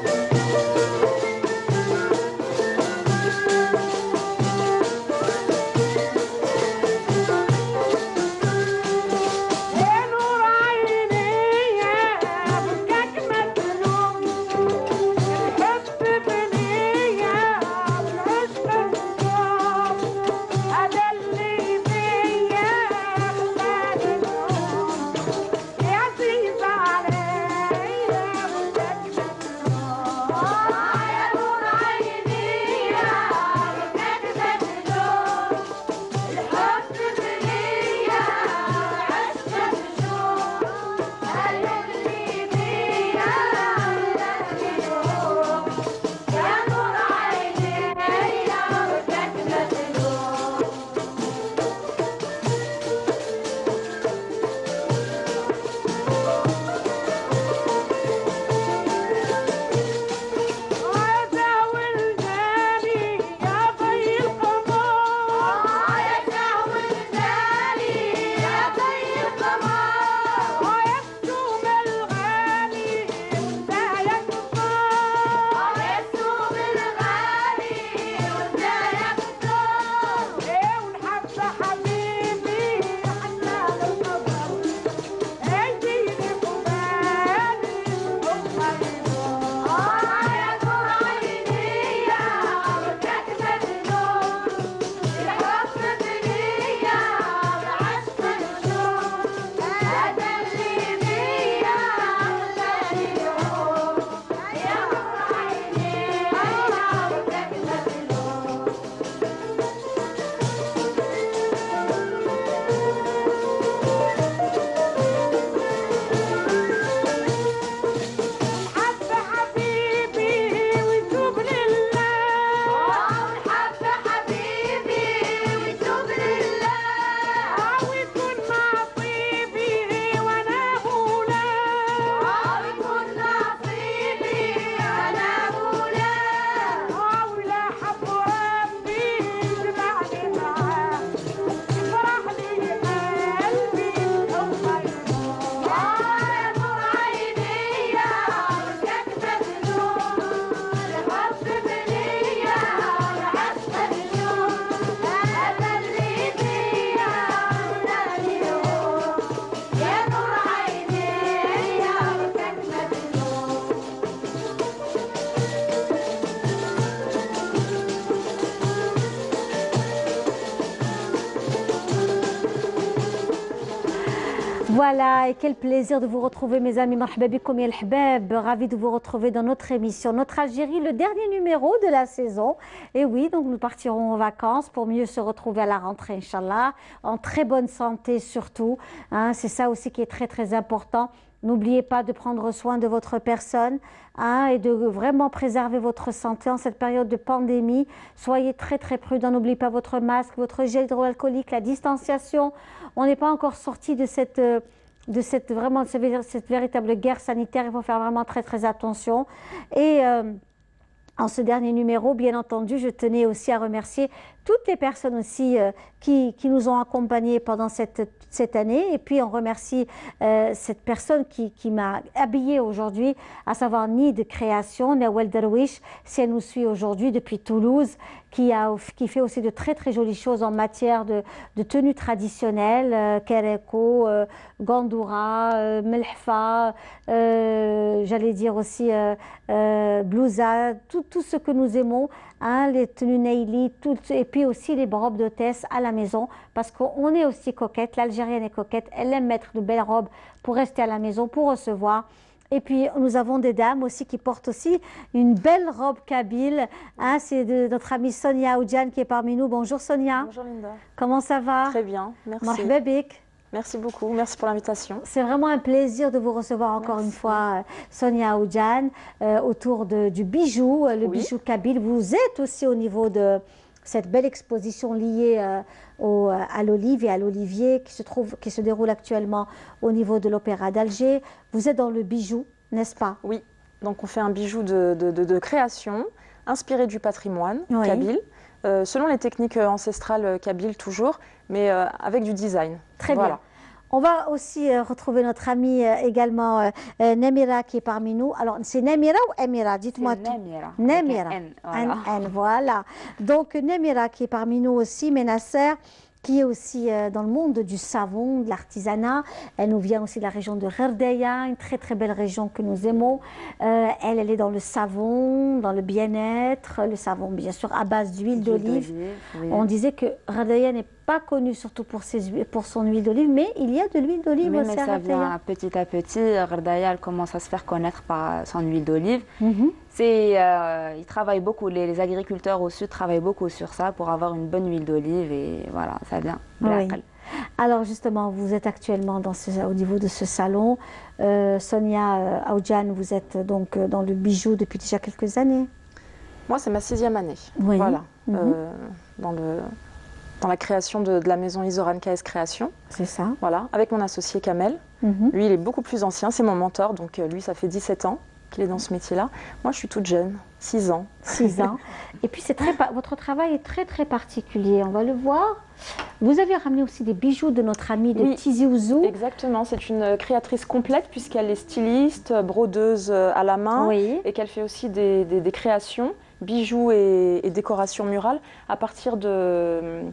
Voilà, et quel plaisir de vous retrouver mes amis, marhaba bikoum ya l'hbab, ravi de vous retrouver dans notre émission, notre Algérie, le dernier numéro de la saison. Et oui, donc nous partirons en vacances pour mieux se retrouver à la rentrée, Inch'Allah, en très bonne santé surtout, hein, c'est ça aussi qui est très très important. N'oubliez pas de prendre soin de votre personne, hein, et de vraiment préserver votre santé en cette période de pandémie. Soyez très très prudents, n'oubliez pas votre masque, votre gel hydroalcoolique, la distanciation. On n'est pas encore sorti de cette véritable guerre sanitaire. Il faut faire vraiment très très attention. Et en ce dernier numéro, bien entendu, je tenais aussi à remercier toutes les personnes aussi qui nous ont accompagnés pendant cette année. Et puis on remercie cette personne qui m'a habillée aujourd'hui, à savoir Nid Création, Nawal Darwish, si elle nous suit aujourd'hui depuis Toulouse, qui fait aussi de très très jolies choses en matière de tenues traditionnelles, Kereko, Gandoura, Melhfa, j'allais dire aussi Blouza, tout ce que nous aimons, hein, les tenues Neili, et puis aussi les robes d'hôtesse à la maison, parce qu'on est aussi coquette, l'Algérienne est coquette, elle aime mettre de belles robes pour rester à la maison, pour recevoir. Et puis nous avons des dames aussi qui portent aussi une belle robe kabyle, hein, c'est de notre amie Sonia Oudjan qui est parmi nous. Bonjour Sonia. Bonjour Linda. Comment ça va? Très bien, merci. Marhaba bik. Merci beaucoup, merci pour l'invitation. C'est vraiment un plaisir de vous recevoir encore une fois, Sonia Oudjan, autour du bijou, le bijou kabyle. Vous êtes aussi au niveau de cette belle exposition liée à l'olive et à l'olivier qui se déroule actuellement au niveau de l'Opéra d'Alger. Vous êtes dans le bijou, n'est-ce pas? Oui, donc on fait un bijou de création, inspiré du patrimoine kabyle, selon les techniques ancestrales kabyles toujours, mais avec du design. Très bien. On va aussi retrouver notre amie également Namira qui est parmi nous. Alors, c'est Namira ou Amira? Dites-moi tout. Namira. Voilà. Donc, Namira qui est parmi nous aussi, Menasser, qui est aussi dans le monde du savon, de l'artisanat. Elle nous vient aussi de la région de Gherdaya, une très très belle région que nous aimons. Elle est dans le savon, dans le bien-être, le savon bien sûr à base d'huile d'olive. Oui. On disait que Gherdaya n'est pas connu surtout pour son huile d'olive, mais il y a de l'huile d'olive aussi à ça vient petit à petit. Gherdaya commence à se faire connaître par son huile d'olive. Ils travaillent beaucoup, les agriculteurs au sud travaillent beaucoup sur ça pour avoir une bonne huile d'olive et voilà, ça vient. Oui. Alors justement, vous êtes actuellement au niveau de ce salon. Sonia Aoudjan, vous êtes donc dans le bijou depuis déjà quelques années. Moi, c'est ma 6e année. Oui. Voilà. Dans la création de la maison Isoran KS Création. C'est ça. Voilà, avec mon associé Kamel. Lui, il est beaucoup plus ancien, c'est mon mentor, donc lui, ça fait 17 ans qu'il est dans ce métier-là. Moi, je suis toute jeune, 6 ans. 6 ans. Et puis, votre travail est très, très particulier, on va le voir. Vous avez ramené aussi des bijoux de notre amie de Tizi Ouzou. Exactement, c'est une créatrice complète puisqu'elle est styliste, brodeuse à la main et qu'elle fait aussi des créations, bijoux et décorations murales à partir de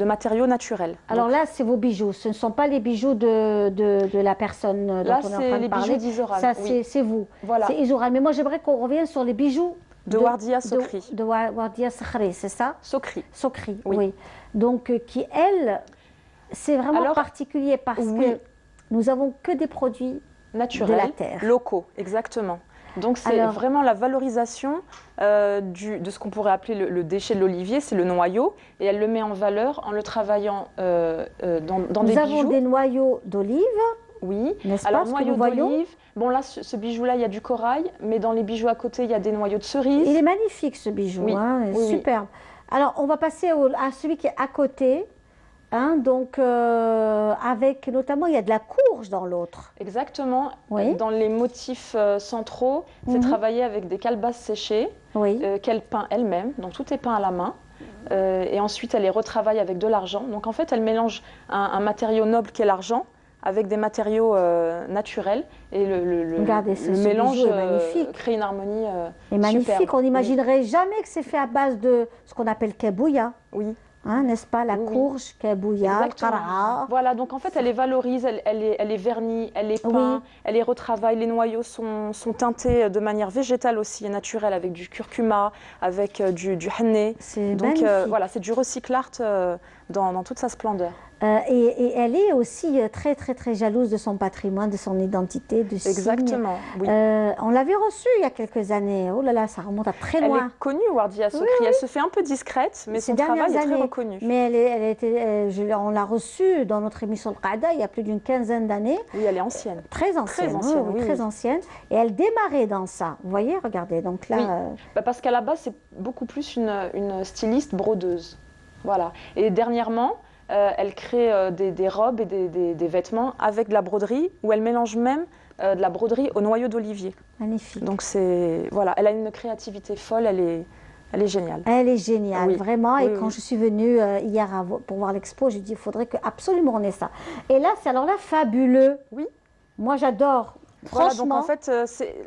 matériaux naturels. Alors là, c'est vos bijoux, ce ne sont pas les bijoux de la personne dont on est en train de parler. Là, c'est les bijoux d'Isoran. Ça, c'est vous. Voilà. C'est Isoran. Mais moi, j'aimerais qu'on revienne sur les bijoux de Wardia Sokri. De Wardia Sokri, c'est ça? Sokri. Sokri, oui. Donc, qui, elle, c'est vraiment particulier parce que nous avons que des produits naturels, de la terre. Locaux, exactement. Donc, c'est vraiment la valorisation de ce qu'on pourrait appeler le déchet de l'olivier, c'est le noyau. Et elle le met en valeur en le travaillant dans des bijoux. Nous avons des noyaux d'olive. Oui. Alors, noyau d'olive. Bon, là, ce bijou-là, il y a du corail, mais dans les bijoux à côté, il y a des noyaux de cerise. Il est magnifique, ce bijou, superbe. Alors, on va passer à celui qui est à côté. Donc, avec notamment, il y a de la courge dans l'autre. Exactement. Dans les motifs centraux, c'est travaillé avec des calebasses séchées qu'elle peint elle-même. Donc, tout est peint à la main. Et ensuite, elle les retravaille avec de l'argent. Donc, en fait, elle mélange un matériau noble qu'est l'argent avec des matériaux naturels et le mélange crée une harmonie magnifique. superbe. On n'imaginerait jamais que c'est fait à base de ce qu'on appelle kebouya. Oui. N'est-ce pas, la courge, kebouya, kara. Voilà, donc en fait, elle les valorise, elle est vernie, elle les peint, elle les retravaille. Les noyaux sont teintés de manière végétale aussi et naturelle avec du curcuma, avec du henné. Donc voilà, c'est du recycle art dans toute sa splendeur. Et elle est aussi très très très jalouse de son patrimoine, de son identité, de signe. Exactement, oui. On l'avait reçue il y a quelques années. Oh là là, ça remonte à très loin. Elle est connue, Wardia Sokri. Elle se fait un peu discrète, mais son travail est très reconnu. Mais on l'a reçue dans notre émission de Qada il y a plus d'une quinzaine d'années. Oui, elle est ancienne. Très ancienne, très ancienne. Et elle démarrait dans ça. Vous voyez, regardez. Donc là, parce qu'à la base, c'est beaucoup plus une styliste brodeuse. Voilà. Et dernièrement, elle crée des robes et des vêtements avec de la broderie, où elle mélange même de la broderie au noyau d'olivier. Magnifique. Donc voilà, elle a une créativité folle, elle est géniale. Elle est géniale, vraiment. Et quand je suis venue hier pour voir l'expo, j'ai dit il faudrait absolument on ait ça. Et là, c'est alors là fabuleux. Oui. Moi, j'adore. Voilà, donc en fait,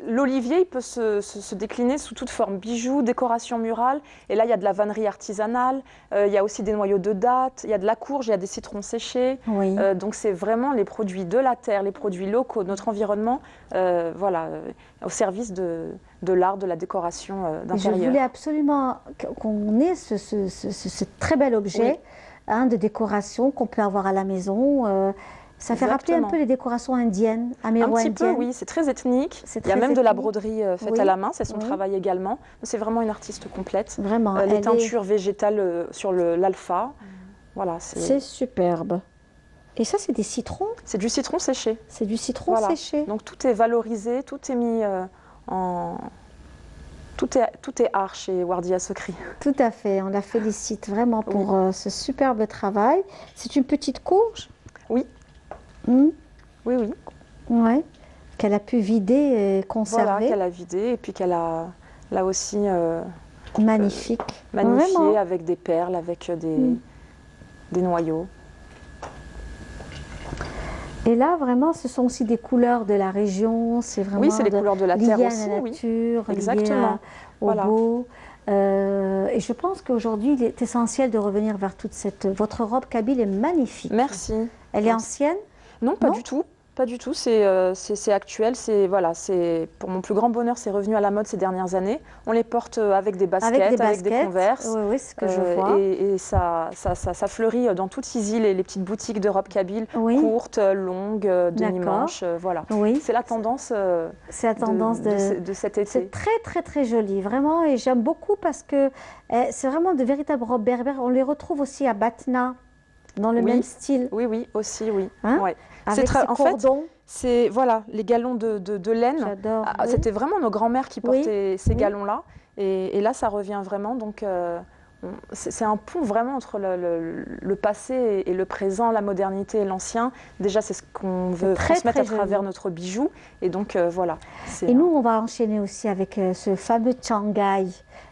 l'olivier, il peut se décliner sous toute forme. Bijoux, décoration murale. Et là, il y a de la vannerie artisanale. Il y a aussi des noyaux de dattes. Il y a de la courge, il y a des citrons séchés. Donc, c'est vraiment les produits de la terre, les produits locaux de notre environnement, voilà, au service de l'art, de la décoration d'intérieur. Je voulais absolument qu'on ait ce très bel objet de décoration qu'on peut avoir à la maison. Ça fait rappeler un peu les décorations indiennes, améro-indiennes. Un petit peu, oui, c'est très ethnique. Il y a même de la broderie faite à la main, c'est son travail également. C'est vraiment une artiste complète. Vraiment. Les teintures végétales sur l'alpha, voilà. C'est superbe. Et ça, c'est des citrons? C'est du citron séché. C'est du citron séché. Donc tout est valorisé, tout est mis Tout est art chez Wardia Secri. Tout à fait, on la félicite vraiment pour ce superbe travail. C'est une petite courge? Oui. Oui, oui. Ouais. Qu'elle a pu vider et conserver. Voilà, qu'elle a vidé et puis qu'elle a là aussi magnifique. Magnifié Vraiment. avec des perles, avec des noyaux. Et là, vraiment, ce sont aussi des couleurs de la région. C'est vraiment oui, c'est les couleurs de la terre aussi. Liées à la nature, oui. Exactement. Au beau. Et je pense qu'aujourd'hui, il est essentiel de revenir vers toute cette... Votre robe kabyle est magnifique. Merci. Elle est ancienne? Non, pas du tout. Pas du tout, c'est actuel, voilà, pour mon plus grand bonheur, c'est revenu à la mode ces dernières années. On les porte avec des baskets, avec des Converse. Oui, oui, c'est ce que je vois. Et ça fleurit dans toutes ces îles et les petites boutiques de robe kabyle, courtes, longues, demi-manches, voilà. Oui. C'est la tendance, c'est la tendance de cet été. C'est très, très, très joli, vraiment, et j'aime beaucoup parce que c'est vraiment de véritables robes berbères. On les retrouve aussi à Batna, dans le même style. Oui, oui, aussi, oui. Hein? Ouais. Avec ses cordons. C'est voilà, les galons de laine. J'adore. C'était vraiment nos grands-mères qui portaient ces galons-là. Et là, ça revient vraiment. Donc, c'est un pont vraiment entre le passé et le présent, la modernité et l'ancien. Déjà, c'est ce qu'on veut transmettre à travers notre bijou. Et donc, voilà. Et nous, on va enchaîner aussi avec ce fameux Tchangai,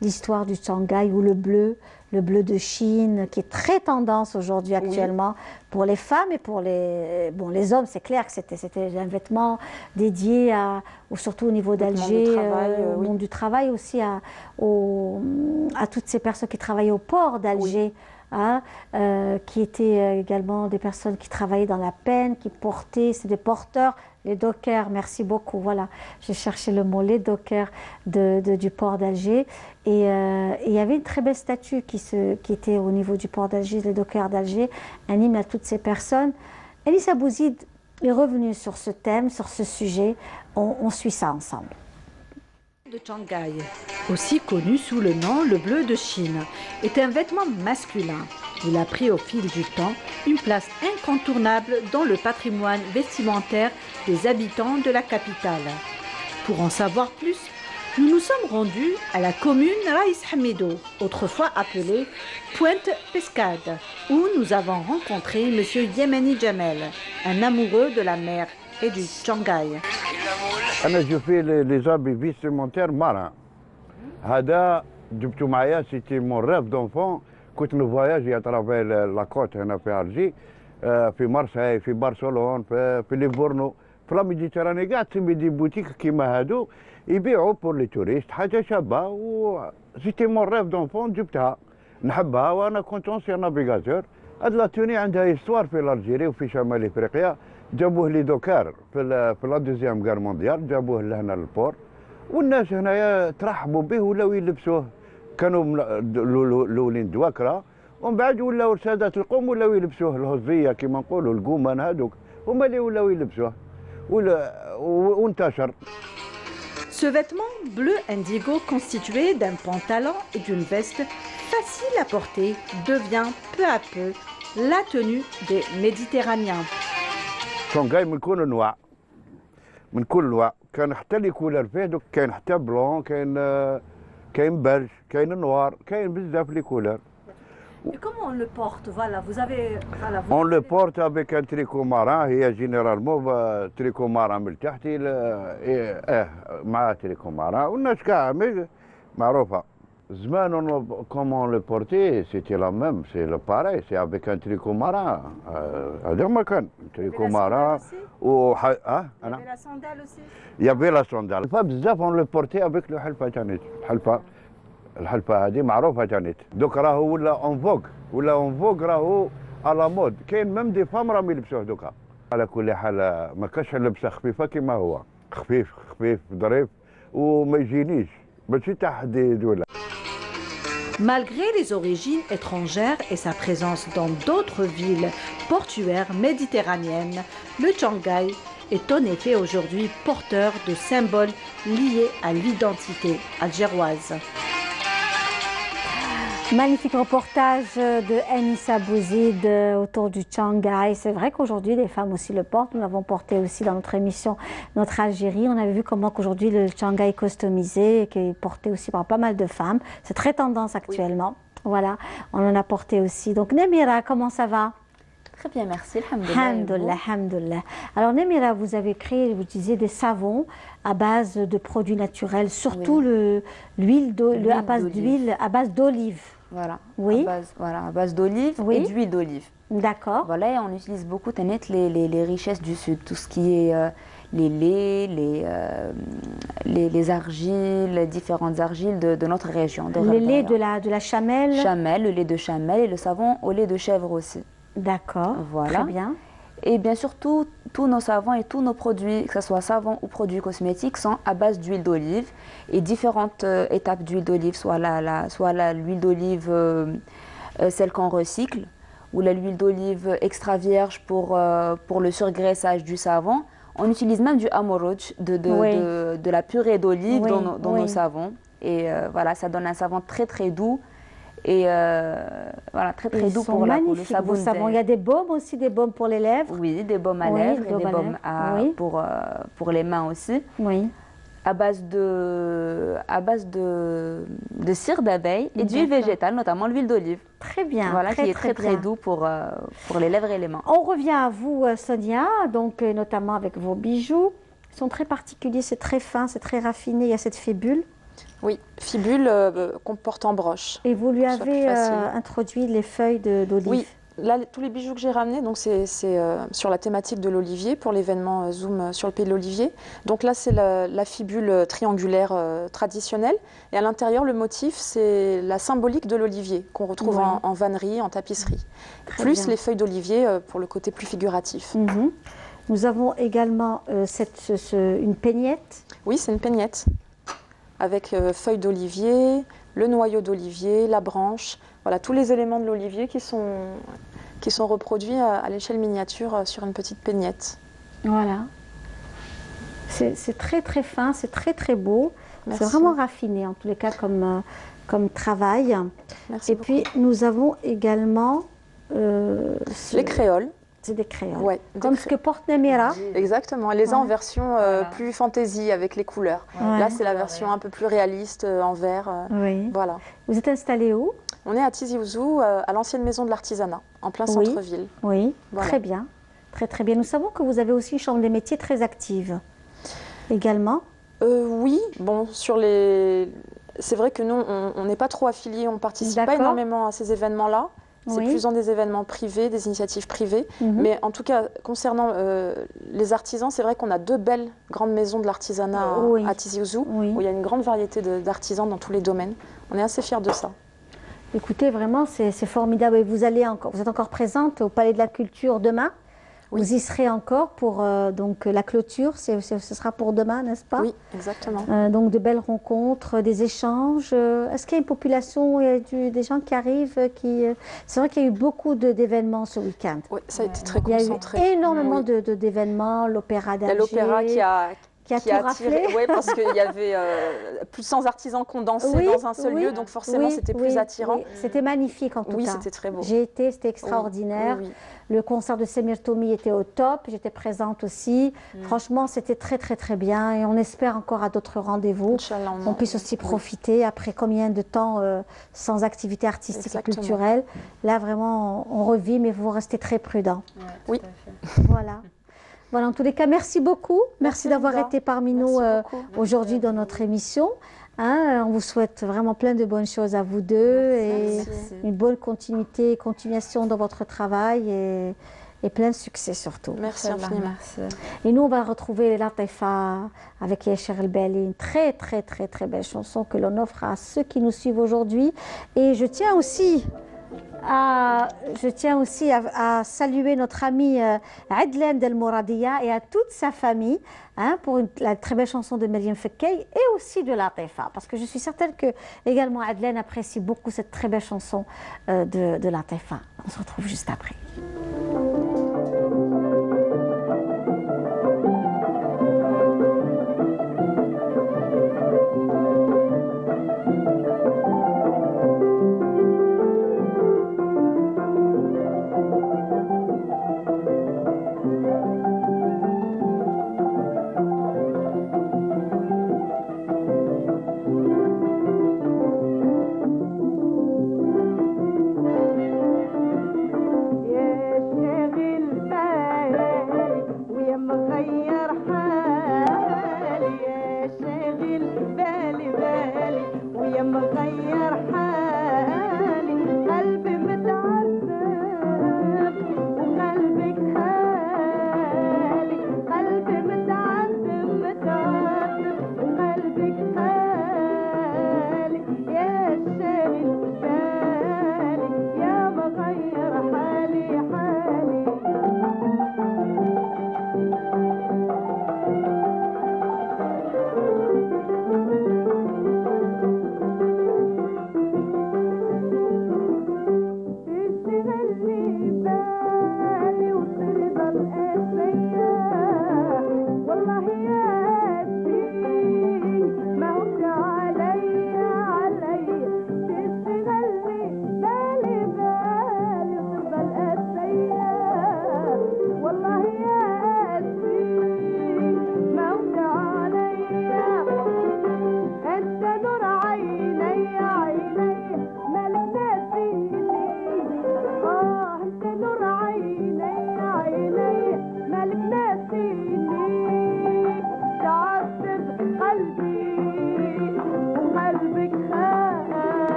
l'histoire du Tchangai ou le bleu de Chine, qui est très tendance aujourd'hui actuellement pour les femmes et pour les hommes. C'est clair que c'était un vêtement dédié surtout au niveau d'Alger, au monde du travail aussi, à toutes ces personnes qui travaillaient au port d'Alger. Hein, qui étaient également des personnes qui travaillaient dans la peine, qui portaient, c'est des porteurs, les dockers, merci beaucoup, voilà, j'ai cherché le mot, les dockers du port d'Alger. Et il y avait une très belle statue qui était au niveau du port d'Alger, les dockers d'Alger, un hymne à toutes ces personnes. Elissa Bouzid est revenue sur ce thème, sur ce sujet, on suit ça ensemble. De Tchangai, aussi connu sous le nom le bleu de Chine, est un vêtement masculin. Il a pris au fil du temps une place incontournable dans le patrimoine vestimentaire des habitants de la capitale. Pour en savoir plus, nous nous sommes rendus à la commune Raïs Hamido, autrefois appelée Pointe Pescade, où nous avons rencontré M. Yemeni Jamel, un amoureux de la mer et du Tchangai. Je fais les habits vestimentaires marins. هذا جبته معايا c'était mon rêve d'enfant. كنت نفواياجي à travers la côte هنا في ألجي في مارسيل في برشلونة في ليفورنو في لا ميديتيراني كاع تسمي دي بوتيك كيما هادو يبيعوا بور لي توريست حاجة شابة و c'était mon rêve d'enfant جبتها نحبها وأنا كنت أونسيان نافيغاتور. هاد لا توني عندها هيستوار في الجيري وفي شمال افريقيا. جابوه لي دوكار في لا دوزيام غار مونديال جابوه لهنا للبور والناس هنايا ترحبوا به ولاو يلبسوه. كانوا الاولين دواكره ومن بعد ولاو سادات القوم ولاو يلبسوه الهزيه كما نقولوا القومان هذوك هما اللي ولاو يلبسوه وانتشر. Ce vêtement bleu indigo constitué d'un pantalon et d'une veste facile à porter devient peu à peu la tenue des Méditerranéens. تشانغاي من كل انواع من كل انواع كان حتى لي كولر فيه دوك كاين حتى بلون كاين برج كاين نوار كاين بزاف لي كولر. Et comment on le porte? Voilà, vous avez. Voilà, on le porte avec un tricot marin. هي جينيرالمون تريكو ماران من تحت مع تريكو ماران والناس كاع معروفه. زمان comment le porter c'était la même, c'est le pareil, c'est avec un tricot marin. هذا ما كان tricot marin و أنا. Il y avait la sandale aussi. Il y avait la sandale. فبزاف on le portait avec le حلفة تانيت. الحلفة هذه معروفة تانيت. دوك راهو ولا اون فوق راهو على مود. كاين ميم دي فام راهم يلبسوه دوكا. على كل حال ما كاش لبسه خفيفة كيما هو. خفيف ظريف وما يجينيش ماشي تاع حديد ولا. Malgré les origines étrangères et sa présence dans d'autres villes portuaires méditerranéennes, le Tchangai est en effet aujourd'hui porteur de symboles liés à l'identité algéroise. Magnifique reportage de Anissa Bouzid autour du Tchangaï. C'est vrai qu'aujourd'hui, les femmes aussi le portent. Nous l'avons porté aussi dans notre émission, notre Algérie. On avait vu comment qu'aujourd'hui, le Tchangaï est customisé et qu'il est porté aussi par pas mal de femmes. C'est très tendance actuellement. Oui. Voilà, on en a porté aussi. Donc, Nemira, comment ça va? Très bien, merci. Alhamdoulilah. Alhamdoulilah. Alors, Nemira, vous avez créé, vous disiez, des savons à base de produits naturels, surtout l'huile à base d'olive. Voilà, oui. À base d'olive et d'huile d'olive. D'accord. Voilà, et on utilise beaucoup les richesses du Sud, tout ce qui est les laits, les argiles, les différentes argiles de notre région. Les laits de la chamelle. Chamelle, le lait de chamelle et le savon au lait de chèvre aussi. D'accord, voilà. Très bien. Et bien sûr, tous nos savons et tous nos produits, que ce soit savons ou produits cosmétiques, sont à base d'huile d'olive et différentes étapes d'huile d'olive, soit l'huile d'olive, celle qu'on recycle, ou l'huile d'olive extra vierge pour le surgraissage du savon. On utilise même du amourouj, de la purée d'olive dans nos savons. Et voilà, ça donne un savon très très doux. Et voilà, très très doux pour la peau. Le savon. Il y a des baumes aussi, des baumes pour les lèvres. Oui, des baumes à lèvres et des baumes pour les mains aussi. Oui. À base de cire d'abeille et d'huile végétale, notamment l'huile d'olive. Très bien. Voilà, qui est très très doux pour les lèvres et les mains. On revient à vous, Sonia, donc notamment avec vos bijoux. Ils sont très particuliers, c'est très fin, c'est très raffiné. Il y a cette fibule. Oui, fibule qu'on porte en broche. Et vous lui avez introduit les feuilles d'olive. Oui, là, tous les bijoux que j'ai ramenés, c'est sur la thématique de l'olivier, pour l'événement Zoom sur le pays de l'olivier. Donc là, c'est la fibule triangulaire traditionnelle. Et à l'intérieur, le motif, c'est la symbolique de l'olivier, qu'on retrouve en vannerie, en tapisserie. Plus les feuilles d'olivier pour le côté plus figuratif. Nous avons également une peignette. Oui, c'est une peignette. Avec feuilles d'olivier, le noyau d'olivier, la branche, voilà tous les éléments de l'olivier qui sont reproduits à l'échelle miniature sur une petite peignette. Voilà. C'est très très fin, c'est très très beau. C'est vraiment raffiné en tous les cas comme travail. Merci beaucoup. Puis nous avons également les créoles. C'est des créoles. Ouais, comme ce que porte Nemira. Exactement. Elle les a en version plus fantaisie avec les couleurs. Là, c'est la version un peu plus réaliste en vert. Voilà. Vous êtes installé où? On est à Tizi Ouzou, à l'ancienne maison de l'artisanat, en plein centre-ville. Oui, très bien. Très très bien. Nous savons que vous avez aussi une chambre des métiers très active. Également. Oui. Bon, c'est vrai que nous, on n'est pas trop affiliés, on ne participe pas énormément à ces événements-là. C'est plus dans des événements privés, des initiatives privées. Mais en tout cas, concernant les artisans, c'est vrai qu'on a 2 belles grandes maisons de l'artisanat à Tizi Ouzou, où il y a une grande variété d'artisans dans tous les domaines. On est assez fiers de ça. Écoutez, vraiment, c'est formidable. Et vous êtes encore présente au Palais de la Culture demain. Vous y serez encore pour donc, la clôture, ce sera pour demain, n'est-ce pas? Oui, exactement. Donc de belles rencontres, des échanges. Est-ce qu'il y a une population, des gens qui arrivent C'est vrai qu'il y a eu beaucoup d'événements ce week-end. Oui, ça a été très concentré. Il y a eu énormément d'événements, l'opéra d'Alger. L'opéra qui a tout raflé. Oui, parce qu'il y avait plus de 100 artisans qui ont dansé dans un seul lieu, donc forcément c'était plus attirant. C'était magnifique en tout cas. Oui, c'était très beau. J'ai été, c'était extraordinaire. Le concert de Semir Toumi était au top, j'étais présente aussi. Franchement, c'était très très très bien et on espère encore à d'autres rendez-vous. On puisse aussi profiter après combien de temps sans activité artistique et culturelle. Là vraiment, on revit, mais vous restez très prudents. Oui. Voilà. Voilà, en tous les cas, merci beaucoup. Merci d'avoir été parmi nous aujourd'hui dans notre émission. On vous souhaite vraiment plein de bonnes choses à vous deux et une bonne continuation dans votre travail et plein de succès surtout. Merci infiniment. Et nous, on va retrouver Latifa avec Yasher El Belli, une très très très très belle chanson que l'on offre à ceux qui nous suivent aujourd'hui. Et je tiens aussi à saluer notre ami Adlen Del Mouradia et à toute sa famille pour la très belle chanson de Myriam Fekey et aussi de Latifa, parce que je suis certaine que également Adlen apprécie beaucoup cette très belle chanson de Latifa. On se retrouve juste après.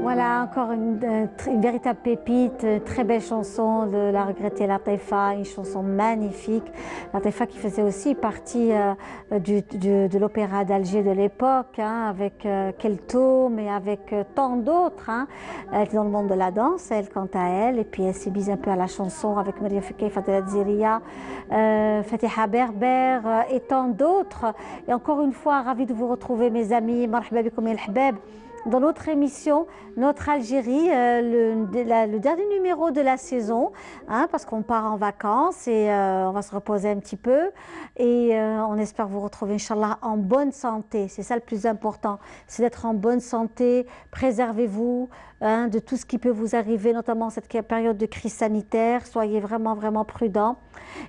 Voilà, encore une véritable pépite, très belle chanson de la regrettée Latifa, une chanson magnifique. Latifa qui faisait aussi partie de l'opéra d'Alger de l'époque, hein, avec Kelto, mais avec tant d'autres. Hein. Elle était dans le monde de la danse, elle, quant à elle, et puis elle s'est mise un peu à la chanson avec Maria Fekei, Fatela Dziria, Fatiha Berber et tant d'autres. Et encore une fois, ravie de vous retrouver, mes amis. Marhaba bikoum el Hbab. Dans notre émission, notre Algérie, le dernier numéro de la saison, hein, parce qu'on part en vacances et on va se reposer un petit peu. Et on espère vous retrouver, Inch'Allah, en bonne santé. C'est ça le plus important, c'est d'être en bonne santé. Préservez-vous hein, de tout ce qui peut vous arriver, notamment cette période de crise sanitaire. Soyez vraiment, vraiment prudents.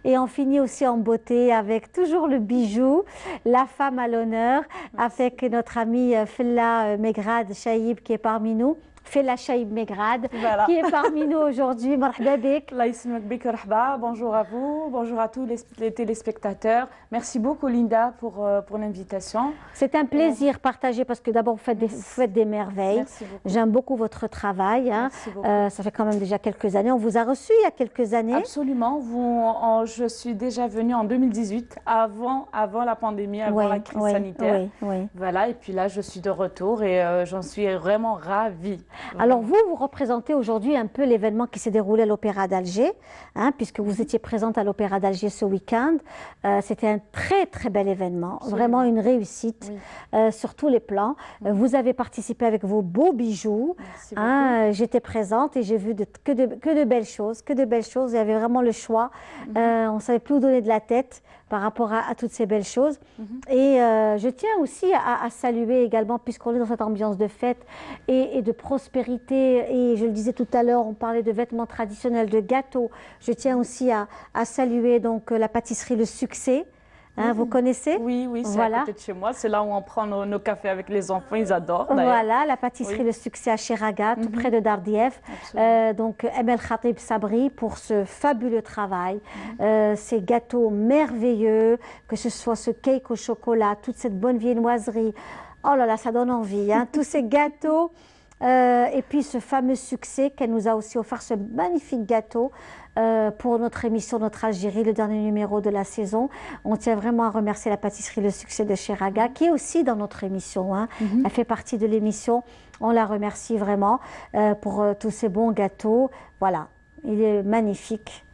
Et on finit aussi en beauté avec toujours le bijou, la femme à l'honneur, avec notre amie Fella Megrad Chaïb qui est parmi nous. Fella Chaïb Megrad, voilà. Qui est parmi nous aujourd'hui. Marhaba bik. Bonjour à vous, bonjour à tous les téléspectateurs. Merci beaucoup Linda pour l'invitation. C'est un plaisir partagé parce que d'abord vous faites des merveilles. J'aime beaucoup votre travail. Hein. Ça fait quand même déjà quelques années. On vous a reçu il y a quelques années. Absolument. Je suis déjà venue en 2018, avant la pandémie, avant la crise sanitaire. Voilà, et puis là je suis de retour et j'en suis vraiment ravie. Alors vous représentez aujourd'hui un peu l'événement qui s'est déroulé à l'Opéra d'Alger, hein, puisque vous étiez présente à l'Opéra d'Alger ce week-end. C'était un très très bel événement, vraiment une réussite sur tous les plans. Vous avez participé avec vos beaux bijoux. Hein, j'étais présente et j'ai vu que de belles choses, que de belles choses. Il y avait vraiment le choix. On ne savait plus où donner de la tête par rapport à toutes ces belles choses. Et je tiens aussi à saluer également, puisqu'on est dans cette ambiance de fête et de prospérité, et je le disais tout à l'heure, on parlait de vêtements traditionnels, de gâteaux. Je tiens aussi à saluer donc la pâtisserie Le Succès. Hein, vous connaissez? Oui, c'est à côté de chez moi. C'est là où on prend nos cafés avec les enfants, ils adorent. Voilà, la pâtisserie Le Succès à Chiraga, tout près de Dardiev. Donc, Emel Khatib Sabri pour ce fabuleux travail. Ces gâteaux merveilleux, que ce soit ce cake au chocolat, toute cette bonne viennoiserie. Oh là là, ça donne envie. Hein, tous ces gâteaux. Et puis ce fameux succès qu'elle nous a aussi offert, ce magnifique gâteau pour notre émission, notre Algérie, le dernier numéro de la saison. On tient vraiment à remercier la pâtisserie Le Succès de Chiraga, qui est aussi dans notre émission. Hein. Elle fait partie de l'émission. On la remercie vraiment pour tous ces bons gâteaux. Voilà, il est magnifique.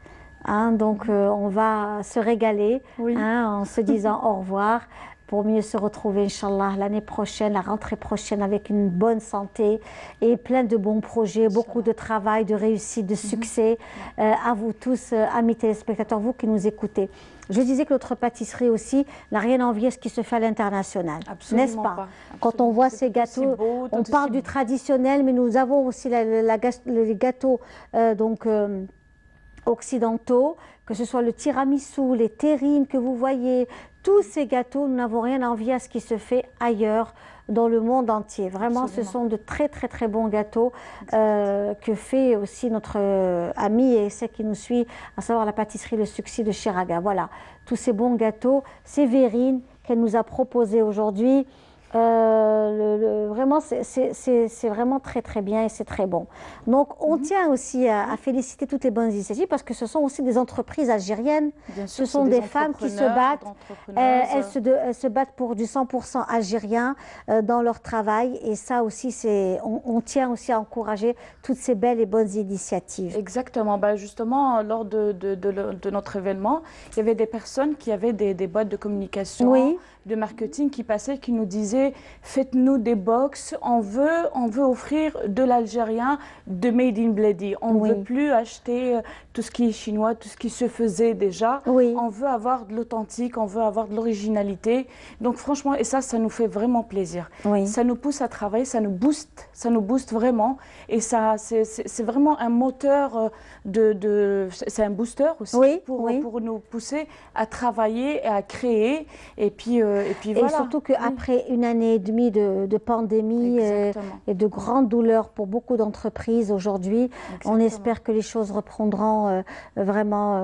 Hein, donc on va se régaler hein, en se disant au revoir. Pour mieux se retrouver, Inch'Allah, l'année prochaine, la rentrée prochaine, avec une bonne santé et plein de bons projets, beaucoup de travail, de réussite, de succès. À vous tous, amis téléspectateurs, vous qui nous écoutez. Je disais que notre pâtisserie aussi n'a rien à envier à ce qui se fait à l'international, n'est-ce pas? Quand on voit ces gâteaux, on parle du traditionnel, mais nous avons aussi les gâteaux occidentaux, que ce soit le tiramisu, les terrines que vous voyez, tous ces gâteaux, nous n'avons rien à envier à ce qui se fait ailleurs dans le monde entier. Vraiment, ce sont de très très très bons gâteaux que fait aussi notre ami et celle qui nous suit, à savoir la pâtisserie Le Succès de Chiraga. Voilà, tous ces bons gâteaux, Sévérine qu'elle nous a proposé aujourd'hui. Vraiment, c'est vraiment très très bien et c'est très bon. Donc, on tient aussi à féliciter toutes les bonnes initiatives parce que ce sont aussi des entreprises algériennes. Bien sûr, ce sont des femmes qui se battent. Elles se battent pour du 100% algérien dans leur travail et ça aussi, on tient aussi à encourager toutes ces belles et bonnes initiatives. Exactement. Ben justement, lors de notre événement, il y avait des personnes qui avaient des boîtes de communication, de marketing qui passaient, qui nous disaient faites-nous des box, on veut offrir de l'algérien, de Made in Bledi. On ne veut plus acheter tout ce qui est chinois, tout ce qui se faisait déjà. On veut avoir de l'authentique, on veut avoir de l'originalité. Donc franchement, et ça nous fait vraiment plaisir. Ça nous pousse à travailler, ça nous booste vraiment. Et ça, c'est vraiment un moteur c'est un booster aussi pour nous pousser à travailler et à créer. Et puis voilà. surtout qu'après une année et demie de pandémie et de grandes douleurs pour beaucoup d'entreprises aujourd'hui, on espère que les choses reprendront vraiment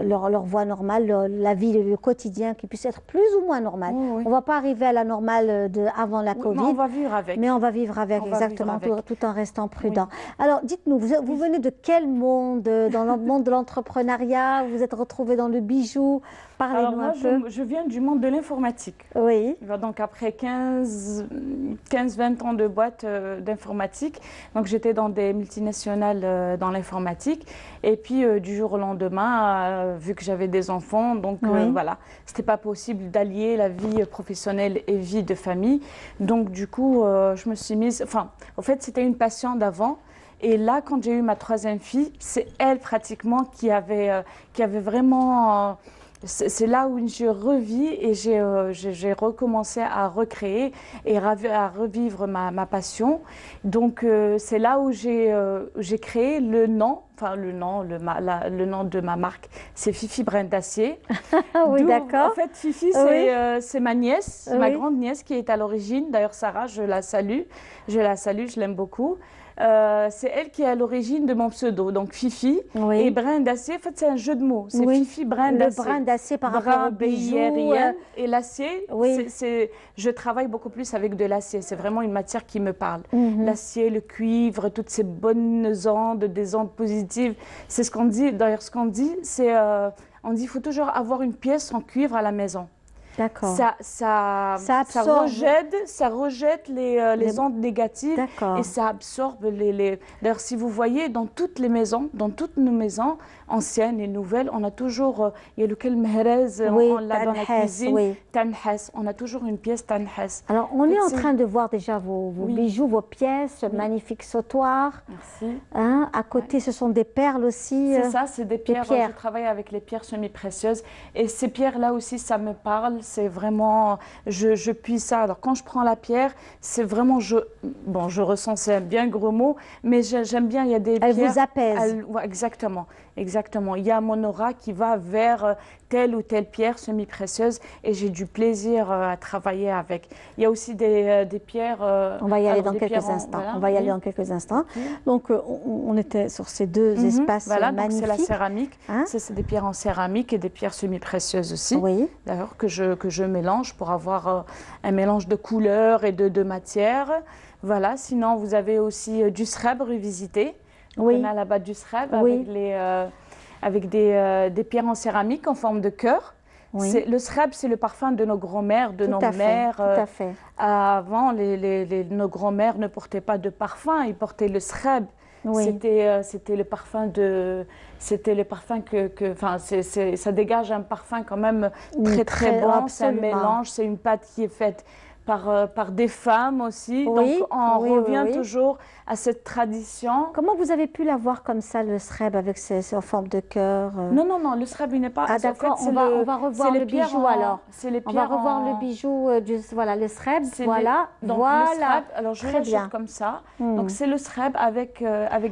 leur voie normale, la vie, le quotidien qui puisse être plus ou moins normal. On ne va pas arriver à la normale avant la Covid. Mais on va vivre avec. Mais on va vivre avec, exactement, tout en restant prudent. Alors, dites-nous, vous venez de quel monde? Dans le monde de l'entrepreneuriat, vous êtes retrouvé dans le bijou? Parlez-nous un peu. Je viens du monde de l'informatique. Oui. Donc, après 15-20 ans de boîte d'informatique, donc j'étais dans des multinationales dans l'informatique. Et puis, du jour au lendemain, vu que j'avais des enfants, donc voilà, c'était pas possible d'allier la vie professionnelle et vie de famille. Donc, du coup, je me suis mise... Enfin, en fait, c'était une passion d'avant. Et là, quand j'ai eu ma troisième fille, c'est elle pratiquement qui avait vraiment... c'est là où je revis et j'ai recommencé à recréer et à revivre ma passion. Donc, c'est là où j'ai créé le nom. Enfin, le nom de ma marque, c'est Fifi Brin d'Acier. Oui, d'accord. En fait, Fifi, c'est ma nièce, ma grande nièce qui est à l'origine. D'ailleurs, Sarah, je la salue, je l'aime beaucoup. C'est elle qui est à l'origine de mon pseudo, donc Fifi. Et Brin d'Acier, en fait, c'est un jeu de mots. C'est Fifi Brin d'Acier. Le brin d'acier par rapport au bijou. Et l'acier, je travaille beaucoup plus avec de l'acier. C'est vraiment une matière qui me parle. L'acier, le cuivre, toutes ces bonnes ondes, des ondes positives. C'est ce qu'on dit. D'ailleurs, ce qu'on dit, c'est on dit qu'il faut toujours avoir une pièce en cuivre à la maison. D'accord. Ça rejette les ondes négatives et ça absorbe les... D'ailleurs, si vous voyez, dans toutes nos maisons, anciennes et nouvelles, on a toujours, il y a lequel mehrez, on l'a dans la cuisine, tanhes, on a toujours une pièce tanhes. Alors, on est en train de voir déjà vos bijoux, vos pièces, magnifiques sautoirs. Merci. Hein, à côté, ce sont des perles aussi. C'est ça, c'est des pierres. Je travaille avec les pierres semi-précieuses et ces pierres-là aussi, ça me parle. C'est vraiment, je puis ça. Alors quand je prends la pierre, c'est vraiment, je ressens, c'est un bien gros mot, mais j'aime bien, il y a des pierres. Elle vous apaise. Exactement. Il y a mon aura qui va vers telle ou telle pierre semi-précieuse et j'ai du plaisir à travailler avec. Il y a aussi des pierres... on va y aller dans quelques instants. On va y aller dans quelques instants. Donc, on était sur ces deux espaces magnifiques. C'est la céramique. C'est des pierres en céramique et des pierres semi-précieuses aussi. D'ailleurs, que je mélange pour avoir un mélange de couleurs et de matières. Voilà. Sinon, vous avez aussi du srab revisité. On a là-bas du srab avec des pierres en céramique en forme de cœur. Le srab, c'est le parfum de nos grands-mères, de nos mères. Tout à fait. Avant, nos grands-mères ne portaient pas de parfum, ils portaient le srab. C'était le parfum ça dégage un parfum quand même très bon. C'est un mélange, c'est une pâte qui est faite par des femmes aussi. Donc, on revient toujours à cette tradition. Comment vous avez pu l'avoir comme ça, le srab, avec en forme de cœur Non, le srab, il n'est pas... Ah d'accord, on va revoir le bijou alors. On va revoir le bijou, le srab, voilà. Donc, le srab, alors je l'achète comme ça. Donc, c'est le srab avec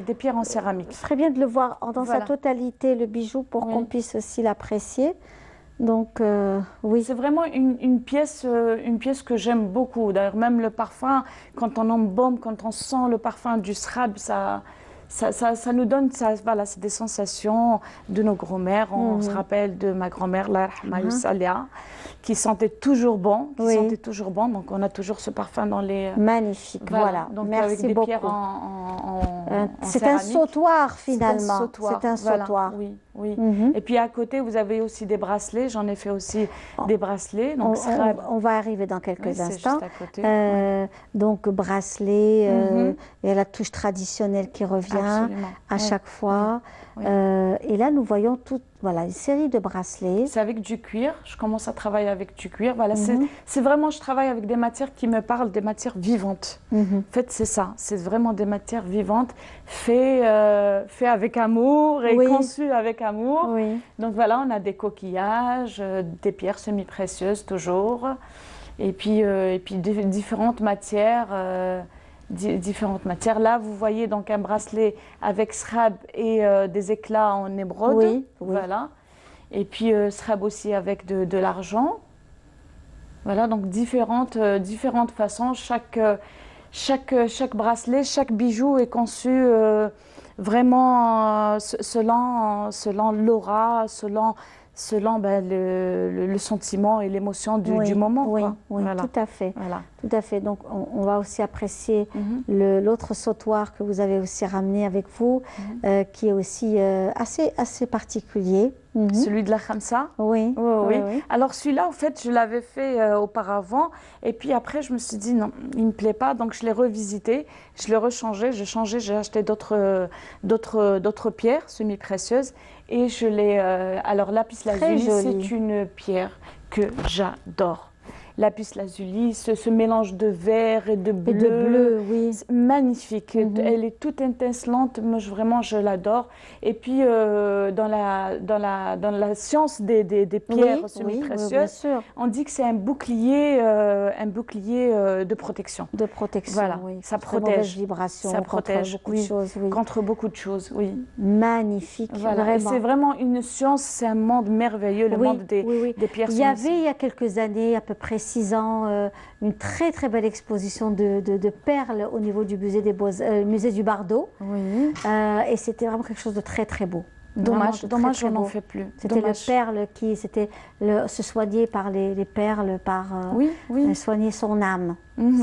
des pierres en céramique. Ce serait bien de le voir dans sa totalité, le bijou, pour qu'on puisse aussi l'apprécier. Donc, c'est vraiment une pièce que j'aime beaucoup. D'ailleurs, même le parfum, quand on embaume, quand on sent le parfum du srab, ça nous donne, c'est des sensations de nos grands-mères. On se rappelle de ma grand-mère, la Rahma qui sentait toujours bon, Donc, on a toujours ce parfum dans les... Magnifique, voilà. Donc, merci avec des beaucoup. Pierres c'est un sautoir, finalement. C'est un sautoir. Oui. Et puis, à côté, vous avez aussi des bracelets. J'en ai fait aussi des bracelets. Donc, on va arriver dans quelques instants. Juste à côté. Donc, bracelet, il y a la touche traditionnelle qui revient à chaque fois. Et là, nous voyons une série de bracelets. C'est avec du cuir. Je commence à travailler avec du cuir. Voilà, c'est vraiment, je travaille avec des matières qui me parlent, des matières vivantes. En fait, c'est ça. C'est vraiment des matières vivantes, faites avec amour et conçues avec amour. Donc voilà, on a des coquillages, des pierres semi-précieuses toujours. Et puis différentes matières. Là, vous voyez donc un bracelet avec srab et des éclats en émeraude. Voilà. Et puis srab aussi avec de l'argent. Voilà, donc différentes façons. Chaque bracelet, chaque bijou est conçu vraiment selon l'aura, selon le sentiment et l'émotion du moment. Oui, quoi. oui, Voilà. tout à fait. Voilà. Tout à fait. Donc, on va aussi apprécier l'autre sautoir que vous avez aussi ramené avec vous, qui est aussi assez particulier. Celui de la Khamsa. Oui. Oui. Alors celui-là, en fait, je l'avais fait auparavant. Et puis après, je me suis dit, non, il ne me plaît pas. Donc je l'ai revisité, je l'ai rechangé. J'ai acheté d'autres pierres semi-précieuses. Et je l'ai... alors, lapis lazuli, c'est une pierre que j'adore. Lapis lazuli, ce mélange de vert et de bleu, oui. Magnifique. Elle est toute étincelante, moi vraiment je l'adore. Et puis dans la science des pierres semi-précieuses, on dit que c'est un bouclier de protection. De protection, voilà. Oui. Ça protège. Vibrations, ça protège contre beaucoup de choses, oui. Contre beaucoup de choses, oui. Magnifique, voilà. vraiment. C'est vraiment une science, c'est un monde merveilleux, le monde des pierres. Il y avait il y a quelques années, à peu près 6 ans, une très belle exposition de perles au niveau du musée du Bardo. Oui. Et c'était vraiment quelque chose de très beau. Dommage, on n'en fait plus. C'était le perle qui se soigner par les perles, par soigner son âme.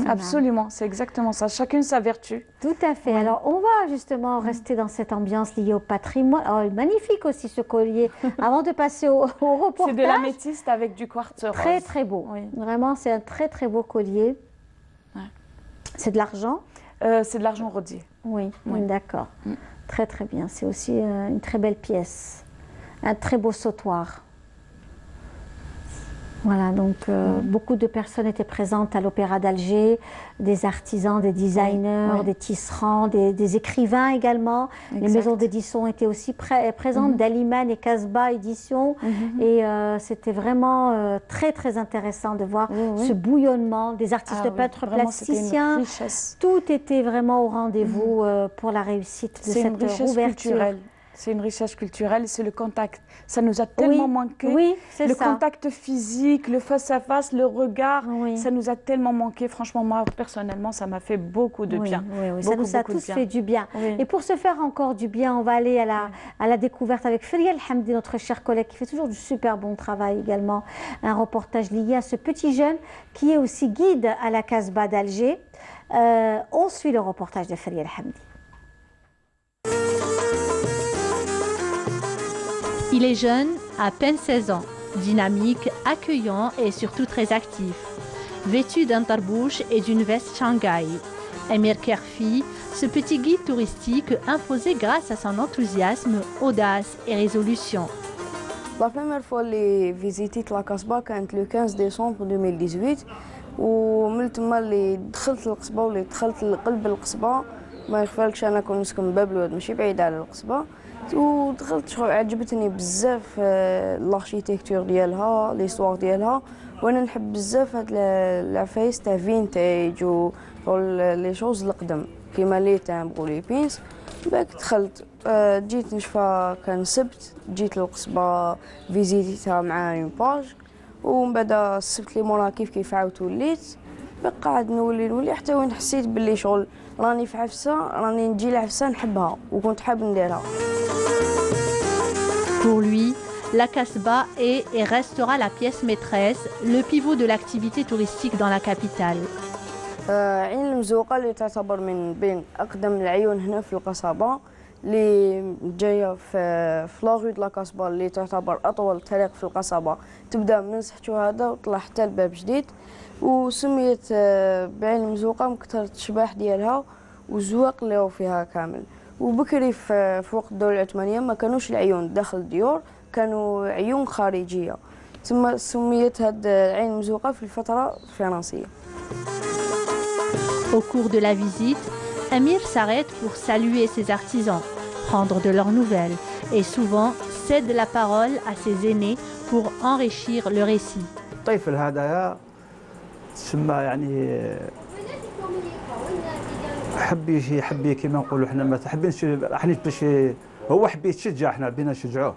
Absolument, c'est exactement ça. Chacune sa vertu. Tout à fait. Alors, on va justement rester dans cette ambiance liée au patrimoine. Oh, magnifique aussi ce collier. Avant de passer au reportage. C'est de l'améthyste avec du quartz rose. Très beau. Oui. Vraiment, c'est un très beau collier. Ouais. C'est de l'argent? C'est de l'argent rodier. Oui. D'accord. Très bien. C'est aussi une très belle pièce. Un très beau sautoir. Voilà, donc beaucoup de personnes étaient présentes à l'Opéra d'Alger, des artisans, des designers, des tisserands, des écrivains également. Les maisons d'édition étaient aussi présentes, Daliman et Casbah Édition. Et c'était vraiment très intéressant de voir ce bouillonnement des artistes peintres plasticiens. Tout était vraiment au rendez-vous pour la réussite de cette ouverture. C'est une richesse culturelle, c'est le contact. Ça nous a tellement manqué. Oui, c'est ça. Le contact physique, le face-à-face, le regard, ça nous a tellement manqué. Franchement, moi, personnellement, ça m'a fait beaucoup de bien. Oui. Ça nous a tous fait du bien. Et pour se faire encore du bien, on va aller à la découverte avec Feria El Hamdi, notre cher collègue, qui fait toujours du super bon travail également. Un reportage lié à ce petit jeune qui est aussi guide à la Casbah d'Alger. On suit le reportage de Feria El Hamdi. Il est jeune, à peine 16 ans, dynamique, accueillant et surtout très actif. Vêtu d'un tarbouche et d'une veste Shanghai, Emir Kerfi, ce petit guide touristique imposé grâce à son enthousiasme, audace et résolution. La première fois que j'ai visité la Casbah c'était le 15 décembre 2018 ومن تما اللي دخلت القصبة واللي دخلت لقلب القصبة ما يخفالكش انا كنت نسكن باب الواد ماشي بعيد على القصبة ودخلت شغل عجبتني بزاف الاركيتكتور ديالها ليستوار ديالها وانا نحب بزاف هاد العفايس تاع فينتاج و لي شوز القدم كيما لي تامبر ولي بينس باك دخلت جيت نشفى كان سبت جيت للقصبة فيزيتيتها مع اون باج ومن بعد السبت لي مورا كيف عاودت وليت باقي قاعد نولي حتى وين حسيت باللي شغل راني في عفسة راني نجي لعفسة نحبها وكنت حاب نديرها. Pour lui, la Casbah est et restera la pièce maîtresse, le pivot de l'activité touristique dans la capitale. عين المزوقة اللي تعتبر من بين أقدم العيون هنا في القصبة اللي جاية في لاغو دو لا كاسبا اللي تعتبر أطول طريق في القصبة تبدأ من سحتو هذا وطلع حتى الباب جديد وسميت بعين المزوقة من كثر التشباح ديالها والزواق اللي هو فيها كامل. وبكري في وقت الدولة العثمانية ما كانوش العيون داخل الديور كانوا عيون خارجية ثم سميت هاد العين المزوقة في الفترة الفرنسية. Au cours de la visite, Amir s'arrête pour saluer ses artisans, prendre de leurs nouvelles et souvent cède la parole à ses aînés pour enrichir le récit. الطيف الهدايا تسمى يعني حبي كما نقولوا حنا ما حابينش احنا باش هو حبي يتشجع حنا بينا نشجعوه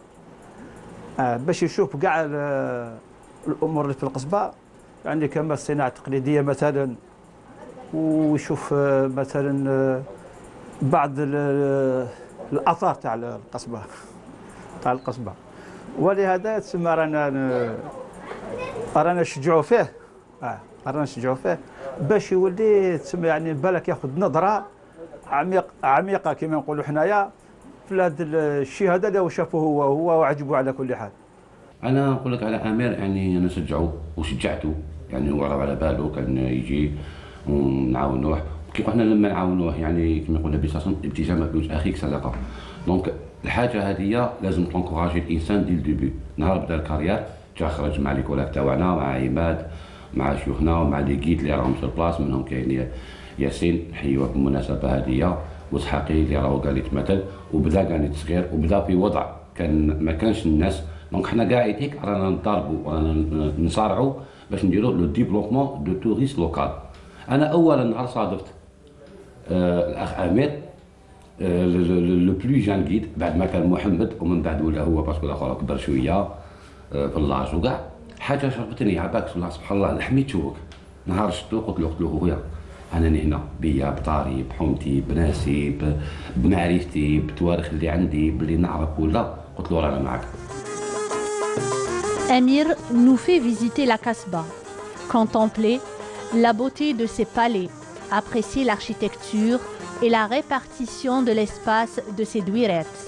باش يشوف كاع الامور اللي في القصبه يعني كما الصناعة التقليدية مثلا، ويشوف مثلا بعض الآثار تاع القصبة ولهذا تسمى رانا نشجعوا فيه رانا نشجعوا فيه باش يولي تسمى يعني بالك ياخذ نظرة عميقة كما نقولوا حنايا في هذا الشيء هذا اللي شافوه هو وعجبوا على كل حال. انا نقول لك على امير، يعني انا نشجعه وشجعته، يعني هو راه على باله كان يجي ونعاونوه كيف احنا لما نعاونوه، يعني كما يقول النبي صلى الله عليه وسلم ابتسامه في وجه اخيك صدقه. دونك الحاجه هذه لازم تنكوراجي الانسان دي الديبي، نهار بدا الكارير جا خرج مع ليكولات تاعنا مع عماد مع شيوخنا ومع لي كيت اللي راهم في البلاص، منهم كاين ياسين نحيوه بالمناسبه هذه، واسحاقي اللي راهو قال يتمثل وبدا كان يتصغير وبدا في وضع كان ما كانش الناس. دونك حنا قاعد هيك رانا نضاربوا ورانا نصارعوا باش نديروا لو ديفلوبمون دو توريست لوكال. انا اولا نهار صادفت الاخ امير لو بلو جان جيد بعد ما كان محمد، ومن بعد ولا هو باسكو الاخر كبر شويه في اللاج وكاع. حاجه شرفتني عباك سبحان الله حميتوك نهار شفتو قلت له خويا انا هنا بيا بطاري بحومتي بناسي بمعرفتي بتواريخ اللي عندي باللي نعرف ولا، قلت له رانا معاك. Amir nous fait visiter la Kasbah, contempler la beauté de ses palais, apprécier l'architecture et la répartition de l'espace de ses douirettes.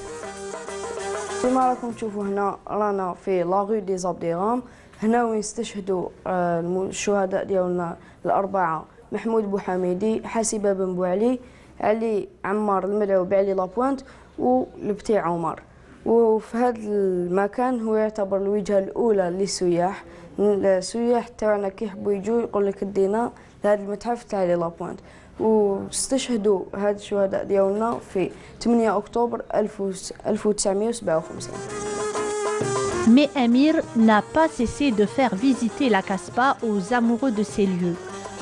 كما راكم تشوفوا هنا رانا في لاغو دي زابديرام، هنا وين استشهدوا الشهداء ديالنا الأربعة: محمود بوحميدي، حسيبة بن بوعلي، علي عمار المدعو بعلي لابوانت، والبتي عمر. وفي هذا المكان هو يعتبر الوجهة الأولى للسياح. السياح تاعنا كيحبوا يجوا يقول لك دينا لهذا المتحف تاع لي لابوانت. واستشهدوا هاد الشهداء ديالنا في 8 أكتوبر 1957. Mais Amir n'a pas cessé de faire visiter la Kasbah aux amoureux de ces lieux,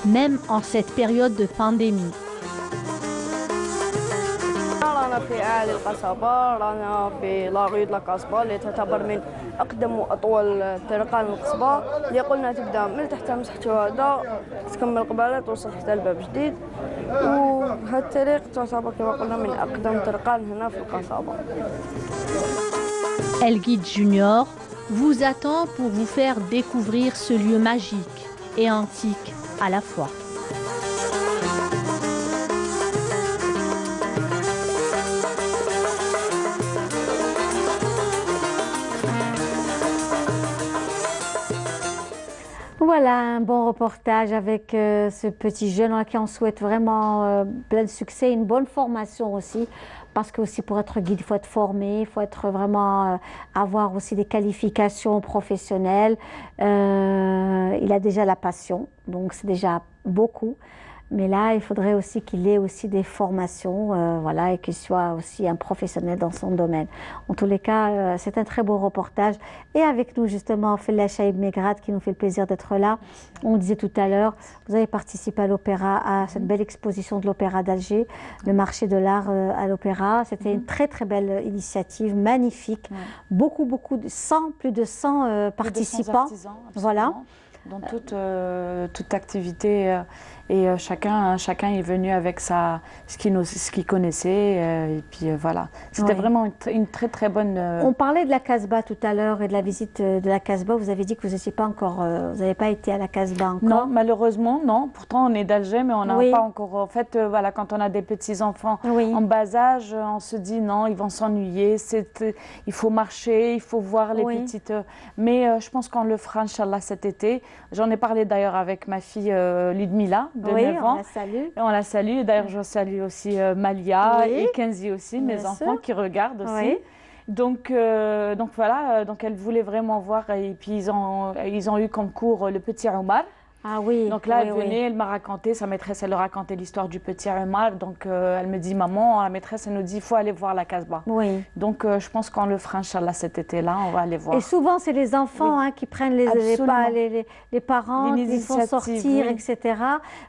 même en cette période de pandémie. رانا في أعالي القصبة، رانا في لاغيود لاكاسبا اللي تعتبر من أقدم وأطول طرقان القصبة، اللي قلنا تبدأ من تحت مسح الشهداء تكمل قبالة توصل حتى الباب جديد. وهذا الطريق تعتبر كما قلنا من أقدم طرقان هنا في القصبة. El Guide Junior vous attend pour vous faire découvrir ce lieu magique et antique à la fois. Voilà un bon reportage avec ce petit jeune à qui on souhaite vraiment plein de succès, une bonne formation aussi, parce que aussi pour être guide il faut être formé, il faut être vraiment avoir aussi des qualifications professionnelles. Il a déjà la passion, donc c'est déjà beaucoup. Mais là, il faudrait aussi qu'il ait aussi des formations, voilà, et qu'il soit aussi un professionnel dans son domaine. En tous les cas, c'est un très beau reportage. Et avec nous, justement, Fella Chaïb Megrad, qui nous fait le plaisir d'être là. On disait tout à l'heure, vous avez participé à l'opéra, à cette belle exposition de l'Opéra d'Alger, le marché de l'art à l'opéra. C'était une très, très belle initiative, magnifique. Beaucoup, plus de 100 participants. Plus de 100 artisans, voilà. Dans toute activité. Et chacun est venu avec ce qu'il connaissait. Et puis voilà, c'était vraiment une très très bonne... On parlait de la Kasbah tout à l'heure et de la visite de la Kasbah. Vous avez dit que vous n'étiez pas encore, vous n'avez pas été à la Kasbah encore. Non, malheureusement non. Pourtant on est d'Alger, mais on n'a pas encore... En fait, voilà, quand on a des petits-enfants en bas âge, on se dit non, ils vont s'ennuyer. Il faut marcher, il faut voir les petites... Mais je pense qu'on le fera, Inch'Allah, cet été. J'en ai parlé d'ailleurs avec ma fille Ludmila, de 9 ans. On la salue. Et on la salue. D'ailleurs, je salue aussi Malia et Kenzie aussi, mes enfants qui regardent aussi. Donc voilà, donc elle voulait vraiment voir. Et puis ils ont eu comme cours le petit Omar. Ah oui. Donc là, elle venait, elle m'a raconté, sa maîtresse, elle leur racontait l'histoire du petit Omar. Donc elle me dit, maman, la maîtresse, elle nous dit, il faut aller voir la Kasbah. Oui. Donc je pense qu'on le fera, Inch'Allah, cet été-là, on va aller voir. Et souvent, c'est les enfants qui prennent les parents, qui font sortir, etc.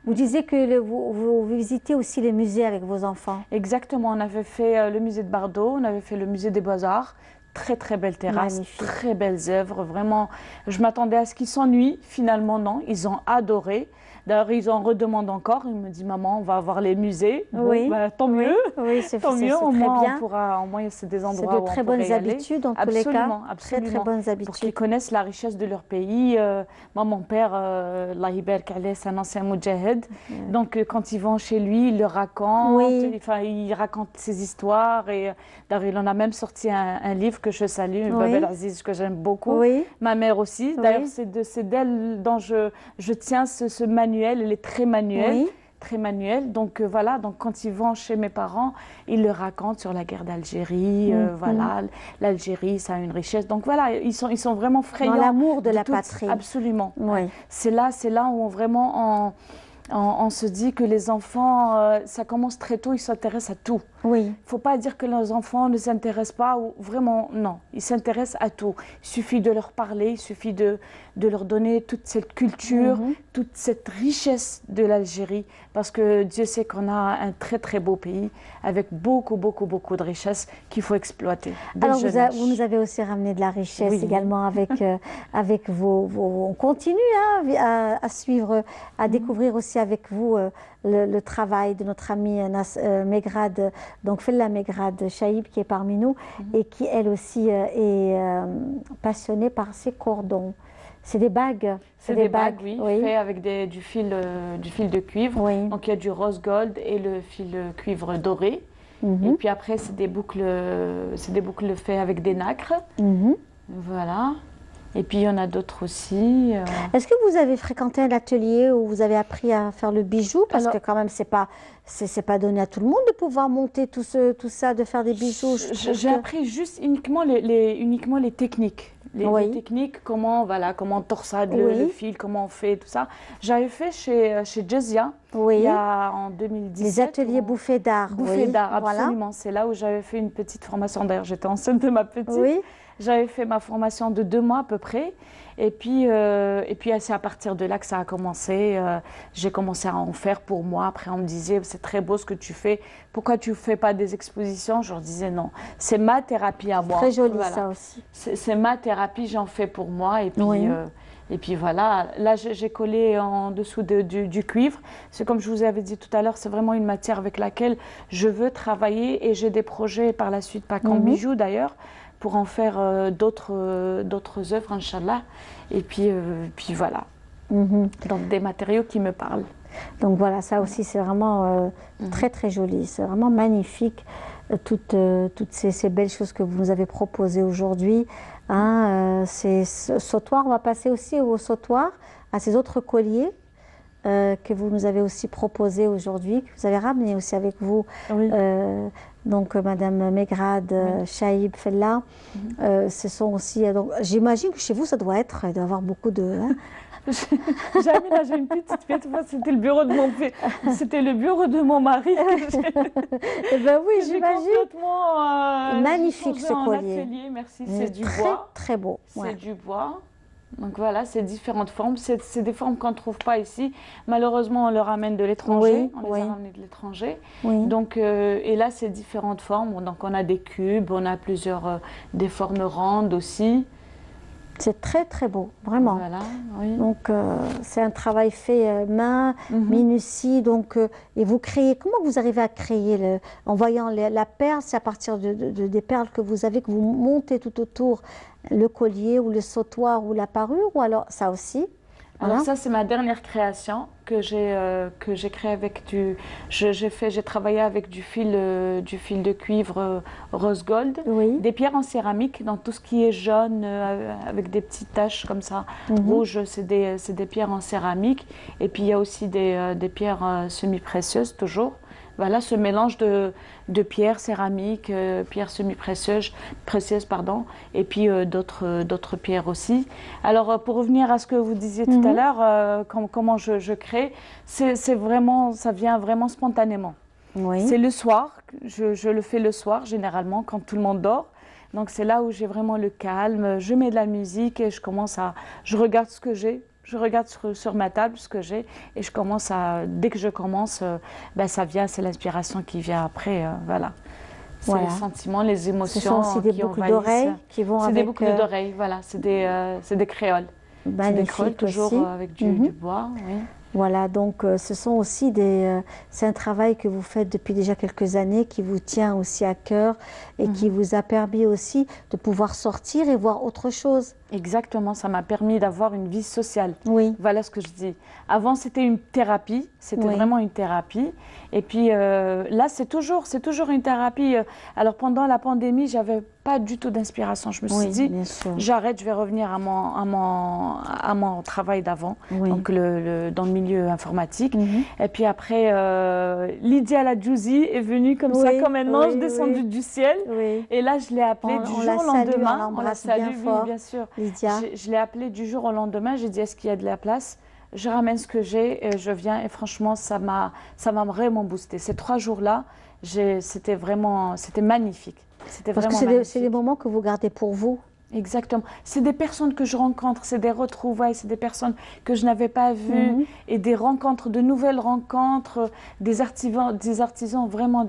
Vous disiez que vous visitez aussi les musées avec vos enfants. Exactement, on avait fait le musée de Bardo, on avait fait le musée des Beaux-Arts. très très belles terrasses, Magnifique. très belles œuvres. Vraiment, je m'attendais à ce qu'ils s'ennuient. Finalement, non, ils ont adoré. D'ailleurs, ils en redemandent encore. Ils me disent, maman, on va avoir les musées. Bon, Oui. bah, tant mieux. Oui, c'est Tant mieux. Au très moins, bien. on pourra, au moins, c'est des C'est endroits de où on très pourrait bonnes y aller. habitudes, en tous les cas. Absolument. Très, très bonnes Pour habitudes. qu'ils connaissent la richesse de leur pays. Moi, mon père, Allah Yibarak Alayh, c'est un ancien moudjahid. Donc, quand ils vont chez lui, il leur raconte. Oui. Enfin, il raconte ses histoires. Et d'ailleurs, il en a même sorti un livre que je salue, Oui. Babel Aziz, que j'aime beaucoup. Oui. Ma mère aussi. Oui. D'ailleurs, c'est d'elle dont je tiens ce manuel. Elle est très manuelle. Oui. Très manuel. Donc voilà, donc quand ils vont chez mes parents, ils leur racontent sur la guerre d'Algérie. Voilà, l'Algérie, ça a une richesse. Donc voilà, ils sont vraiment frayants. Dans l'amour de la tout- patrie. Absolument. Oui. C'est là où vraiment on se dit que les enfants, ça commence très tôt, ils s'intéressent à tout. Oui. Il ne faut pas dire que nos enfants ne s'intéressent pas, ou vraiment, non. Ils s'intéressent à tout. Il suffit de leur parler, il suffit de leur donner toute cette culture, toute cette richesse de l'Algérie, parce que Dieu sait qu'on a un très très beau pays, avec beaucoup de richesses qu'il faut exploiter. Alors vous nous avez aussi ramené de la richesse également avec vos... On continue à suivre, à découvrir aussi avec vous le travail de notre amie Megrad, donc Fella Megrad Chaïb, qui est parmi nous et qui elle aussi est passionnée par ces cordons. C'est des bagues. C'est des bagues, oui, fait avec du fil de cuivre. Oui. Donc il y a du rose gold et le fil cuivre doré. Et puis après, c'est des boucles faites avec des nacres. Voilà. Et puis il y en a d'autres aussi. Est-ce que vous avez fréquenté un atelier où vous avez appris à faire le bijou? Parce que quand même, c'est pas donné à tout le monde de pouvoir monter tout ça, de faire des bijoux. J'ai appris juste uniquement les techniques. Les techniques, comment on torsade le fil, comment on fait tout ça. J'avais fait chez Jazia, il y a en 2017. Les ateliers Bouffées d'art. Bouffées d'art, absolument. Voilà. C'est là où j'avais fait une petite formation. D'ailleurs, j'étais enceinte de ma petite. Oui. J'avais fait ma formation de 2 mois à peu près. Et puis c'est à partir de là que ça a commencé. J'ai commencé à en faire pour moi. Après, on me disait, c'est très beau ce que tu fais. Pourquoi tu ne fais pas des expositions? Je leur disais non. C'est ma thérapie à moi. Très joli ça aussi. C'est ma thérapie, j'en fais pour moi. Et puis voilà, là j'ai collé en dessous du cuivre. C'est comme je vous avais dit tout à l'heure, c'est vraiment une matière avec laquelle je veux travailler. Et j'ai des projets par la suite, pas qu'en bijoux d'ailleurs, pour en faire d'autres œuvres, Inch'Allah. Et puis voilà. Donc des matériaux qui me parlent. Donc voilà, ça aussi c'est vraiment très très joli, c'est vraiment magnifique, toutes ces belles choses que vous nous avez proposées aujourd'hui. Ces sautoirs, on va passer aussi au sautoir, à ces autres colliers que vous nous avez aussi proposés aujourd'hui, que vous avez ramenés aussi avec vous. Oui. Donc Madame Megrad Chaïb Fella, ce sont aussi, j'imagine que chez vous ça doit y avoir beaucoup de... J'ai aménagé une petite pièce. C'était le bureau de mon mari. Eh ben oui, j'imagine. Complètement magnifique ce collier. Atelier. Merci, c'est du bois. Très beau. C'est du bois. Donc voilà, c'est différentes formes. C'est des formes qu'on ne trouve pas ici. Malheureusement, on les ramène de l'étranger. On les a ramenées de l'étranger. Donc, et là, c'est différentes formes. Donc on a des cubes, on a des formes rondes aussi. C'est très très beau, vraiment. Voilà, donc c'est un travail fait main, minutie. Donc, et vous créez, comment vous arrivez à créer en voyant la perle, c'est à partir des perles que vous avez, que vous montez tout autour le collier ou le sautoir ou la parure, ou alors ça aussi? Alors ça, c'est ma dernière création que j'ai créée avec j'ai travaillé avec du fil de cuivre rose gold, des pierres en céramique, donc tout ce qui est jaune avec des petites taches comme ça, rouges, c'est des pierres en céramique. Et puis il y a aussi des pierres semi-précieuses toujours. Voilà, ce mélange de pierres céramiques, pierres semi-précieuses, et puis d'autres pierres aussi. Alors, pour revenir à ce que vous disiez tout à l'heure, comment je crée, ça vient vraiment spontanément. C'est le soir, je le fais le soir, généralement, quand tout le monde dort. Donc, c'est là où j'ai vraiment le calme, je mets de la musique et je regarde ce que j'ai. Je regarde sur ma table ce que j'ai et dès que je commence, ça vient, c'est l'inspiration qui vient après, voilà. C'est les sentiments, les émotions. Ce sont aussi des boucles d'oreilles qui vont avec... C'est des boucles d'oreilles, voilà. C'est des créoles. C'est des créoles toujours avec du bois, oui. Voilà, donc ce sont aussi c'est un travail que vous faites depuis déjà quelques années, qui vous tient aussi à cœur et qui vous a permis aussi de pouvoir sortir et voir autre chose. Exactement, ça m'a permis d'avoir une vie sociale. Oui. Voilà ce que je dis. Avant, c'était une thérapie, c'était vraiment une thérapie. Et puis là, c'est toujours une thérapie. Alors pendant la pandémie, j'avais pas du tout d'inspiration. Je me suis dit, j'arrête, je vais revenir à mon travail d'avant, donc dans le milieu informatique. Et puis après, Lydia Ladjouzi est venue comme ça, comme un ange descendu du ciel. Et là, je l'ai appelée du jour au lendemain. On la salue, bien sûr. Lydia. Je l'ai appelée du jour au lendemain. J'ai dit, est-ce qu'il y a de la place? Je ramène ce que j'ai et je viens. Et franchement, ça m'a vraiment boosté. Ces 3 jours-là, c'était magnifique. Parce que c'est des moments que vous gardez pour vous. Exactement. C'est des personnes que je rencontre, c'est des retrouvailles, c'est des personnes que je n'avais pas vues et des rencontres, de nouvelles rencontres, des artisans vraiment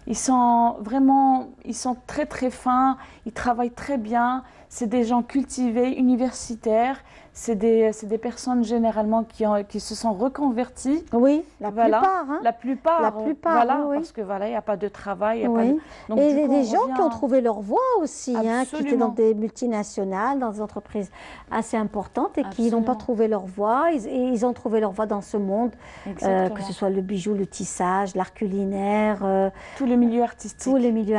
ils sont très très fins, ils travaillent très bien, c'est des gens cultivés, universitaires, c'est des personnes généralement qui se sont reconverties. Oui, la plupart. Hein. La plupart, voilà, oui. Parce que voilà, il n'y a pas de travail. Donc, et des gens qui ont trouvé leur voie aussi, hein, qui étaient dans des multinationales, dans des entreprises assez importantes et qui n'ont pas trouvé leur voie. Ils ont trouvé leur voie dans ce monde, que ce soit le bijou, le tissage, l'art culinaire. Tous les milieux artistiques. Tous les milieux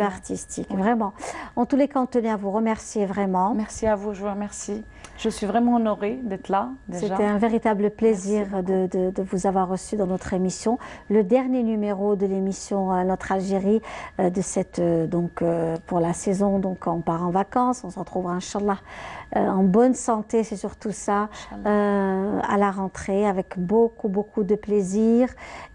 artistiques, vraiment. En tous les cas, on tenait à vous remercier vraiment. Merci à vous, je vous remercie. Je suis vraiment honorée d'être là, déjà. C'était un véritable plaisir de vous avoir reçu dans notre émission. Le dernier numéro de l'émission Notre Algérie, pour la saison. Donc, on part en vacances, on se retrouvera, Inch'Allah, en bonne santé, c'est surtout ça, à la rentrée, avec beaucoup, beaucoup de plaisir.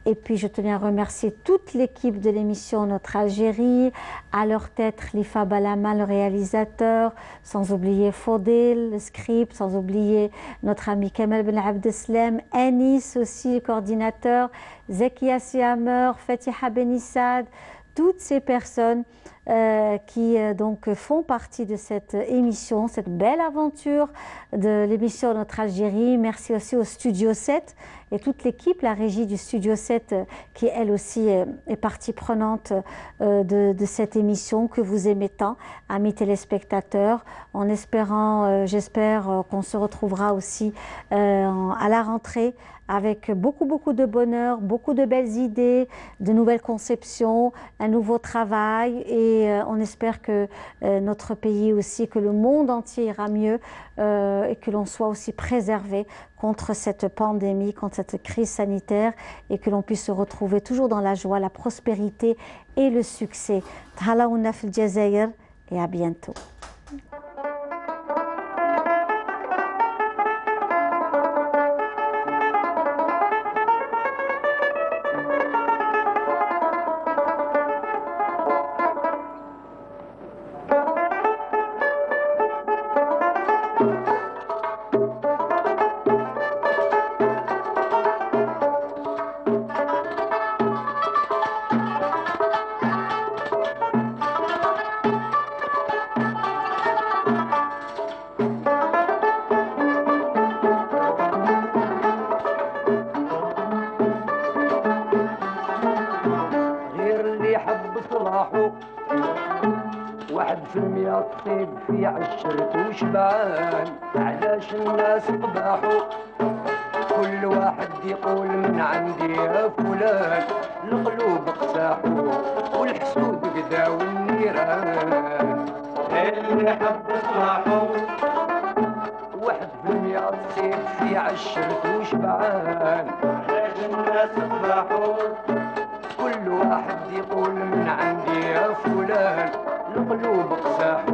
Et puis, je tenais à remercier toute l'équipe de l'émission Notre Algérie, à leur tête, Khalifa Balama, le réalisateur, sans oublier Fodil, le script, sans oublier notre ami Kamal Ben Abdeslam, Anis aussi, le coordinateur, Zekia Siamer, Fatiha Benissad, toutes ces personnes qui donc font partie de cette émission, cette belle aventure de l'émission Notre Algérie. Merci aussi au Studio 7 et toute l'équipe, la régie du Studio 7 qui elle aussi est partie prenante de cette émission que vous aimez tant, amis téléspectateurs, en espérant, j'espère qu'on se retrouvera aussi à la rentrée avec beaucoup, beaucoup de bonheur, beaucoup de belles idées, de nouvelles conceptions, un nouveau travail et on espère que notre pays aussi, que le monde entier ira mieux et que l'on soit aussi préservé contre cette pandémie, contre cette crise sanitaire et que l'on puisse se retrouver toujours dans la joie, la prospérité et le succès. Tahalaouna fil Jazair et à bientôt. الطيب في عشرته وشبعان علاش الناس قباحوا كل واحد يقول من عندي يا فلان القلوب قساحوا والحسود قداو النيران اللي حب صلاحو 1% تصيب في عشرته وشبعان علاش الناس قباحوا كل واحد يقول من عندي يا فلان القلوب قساحوا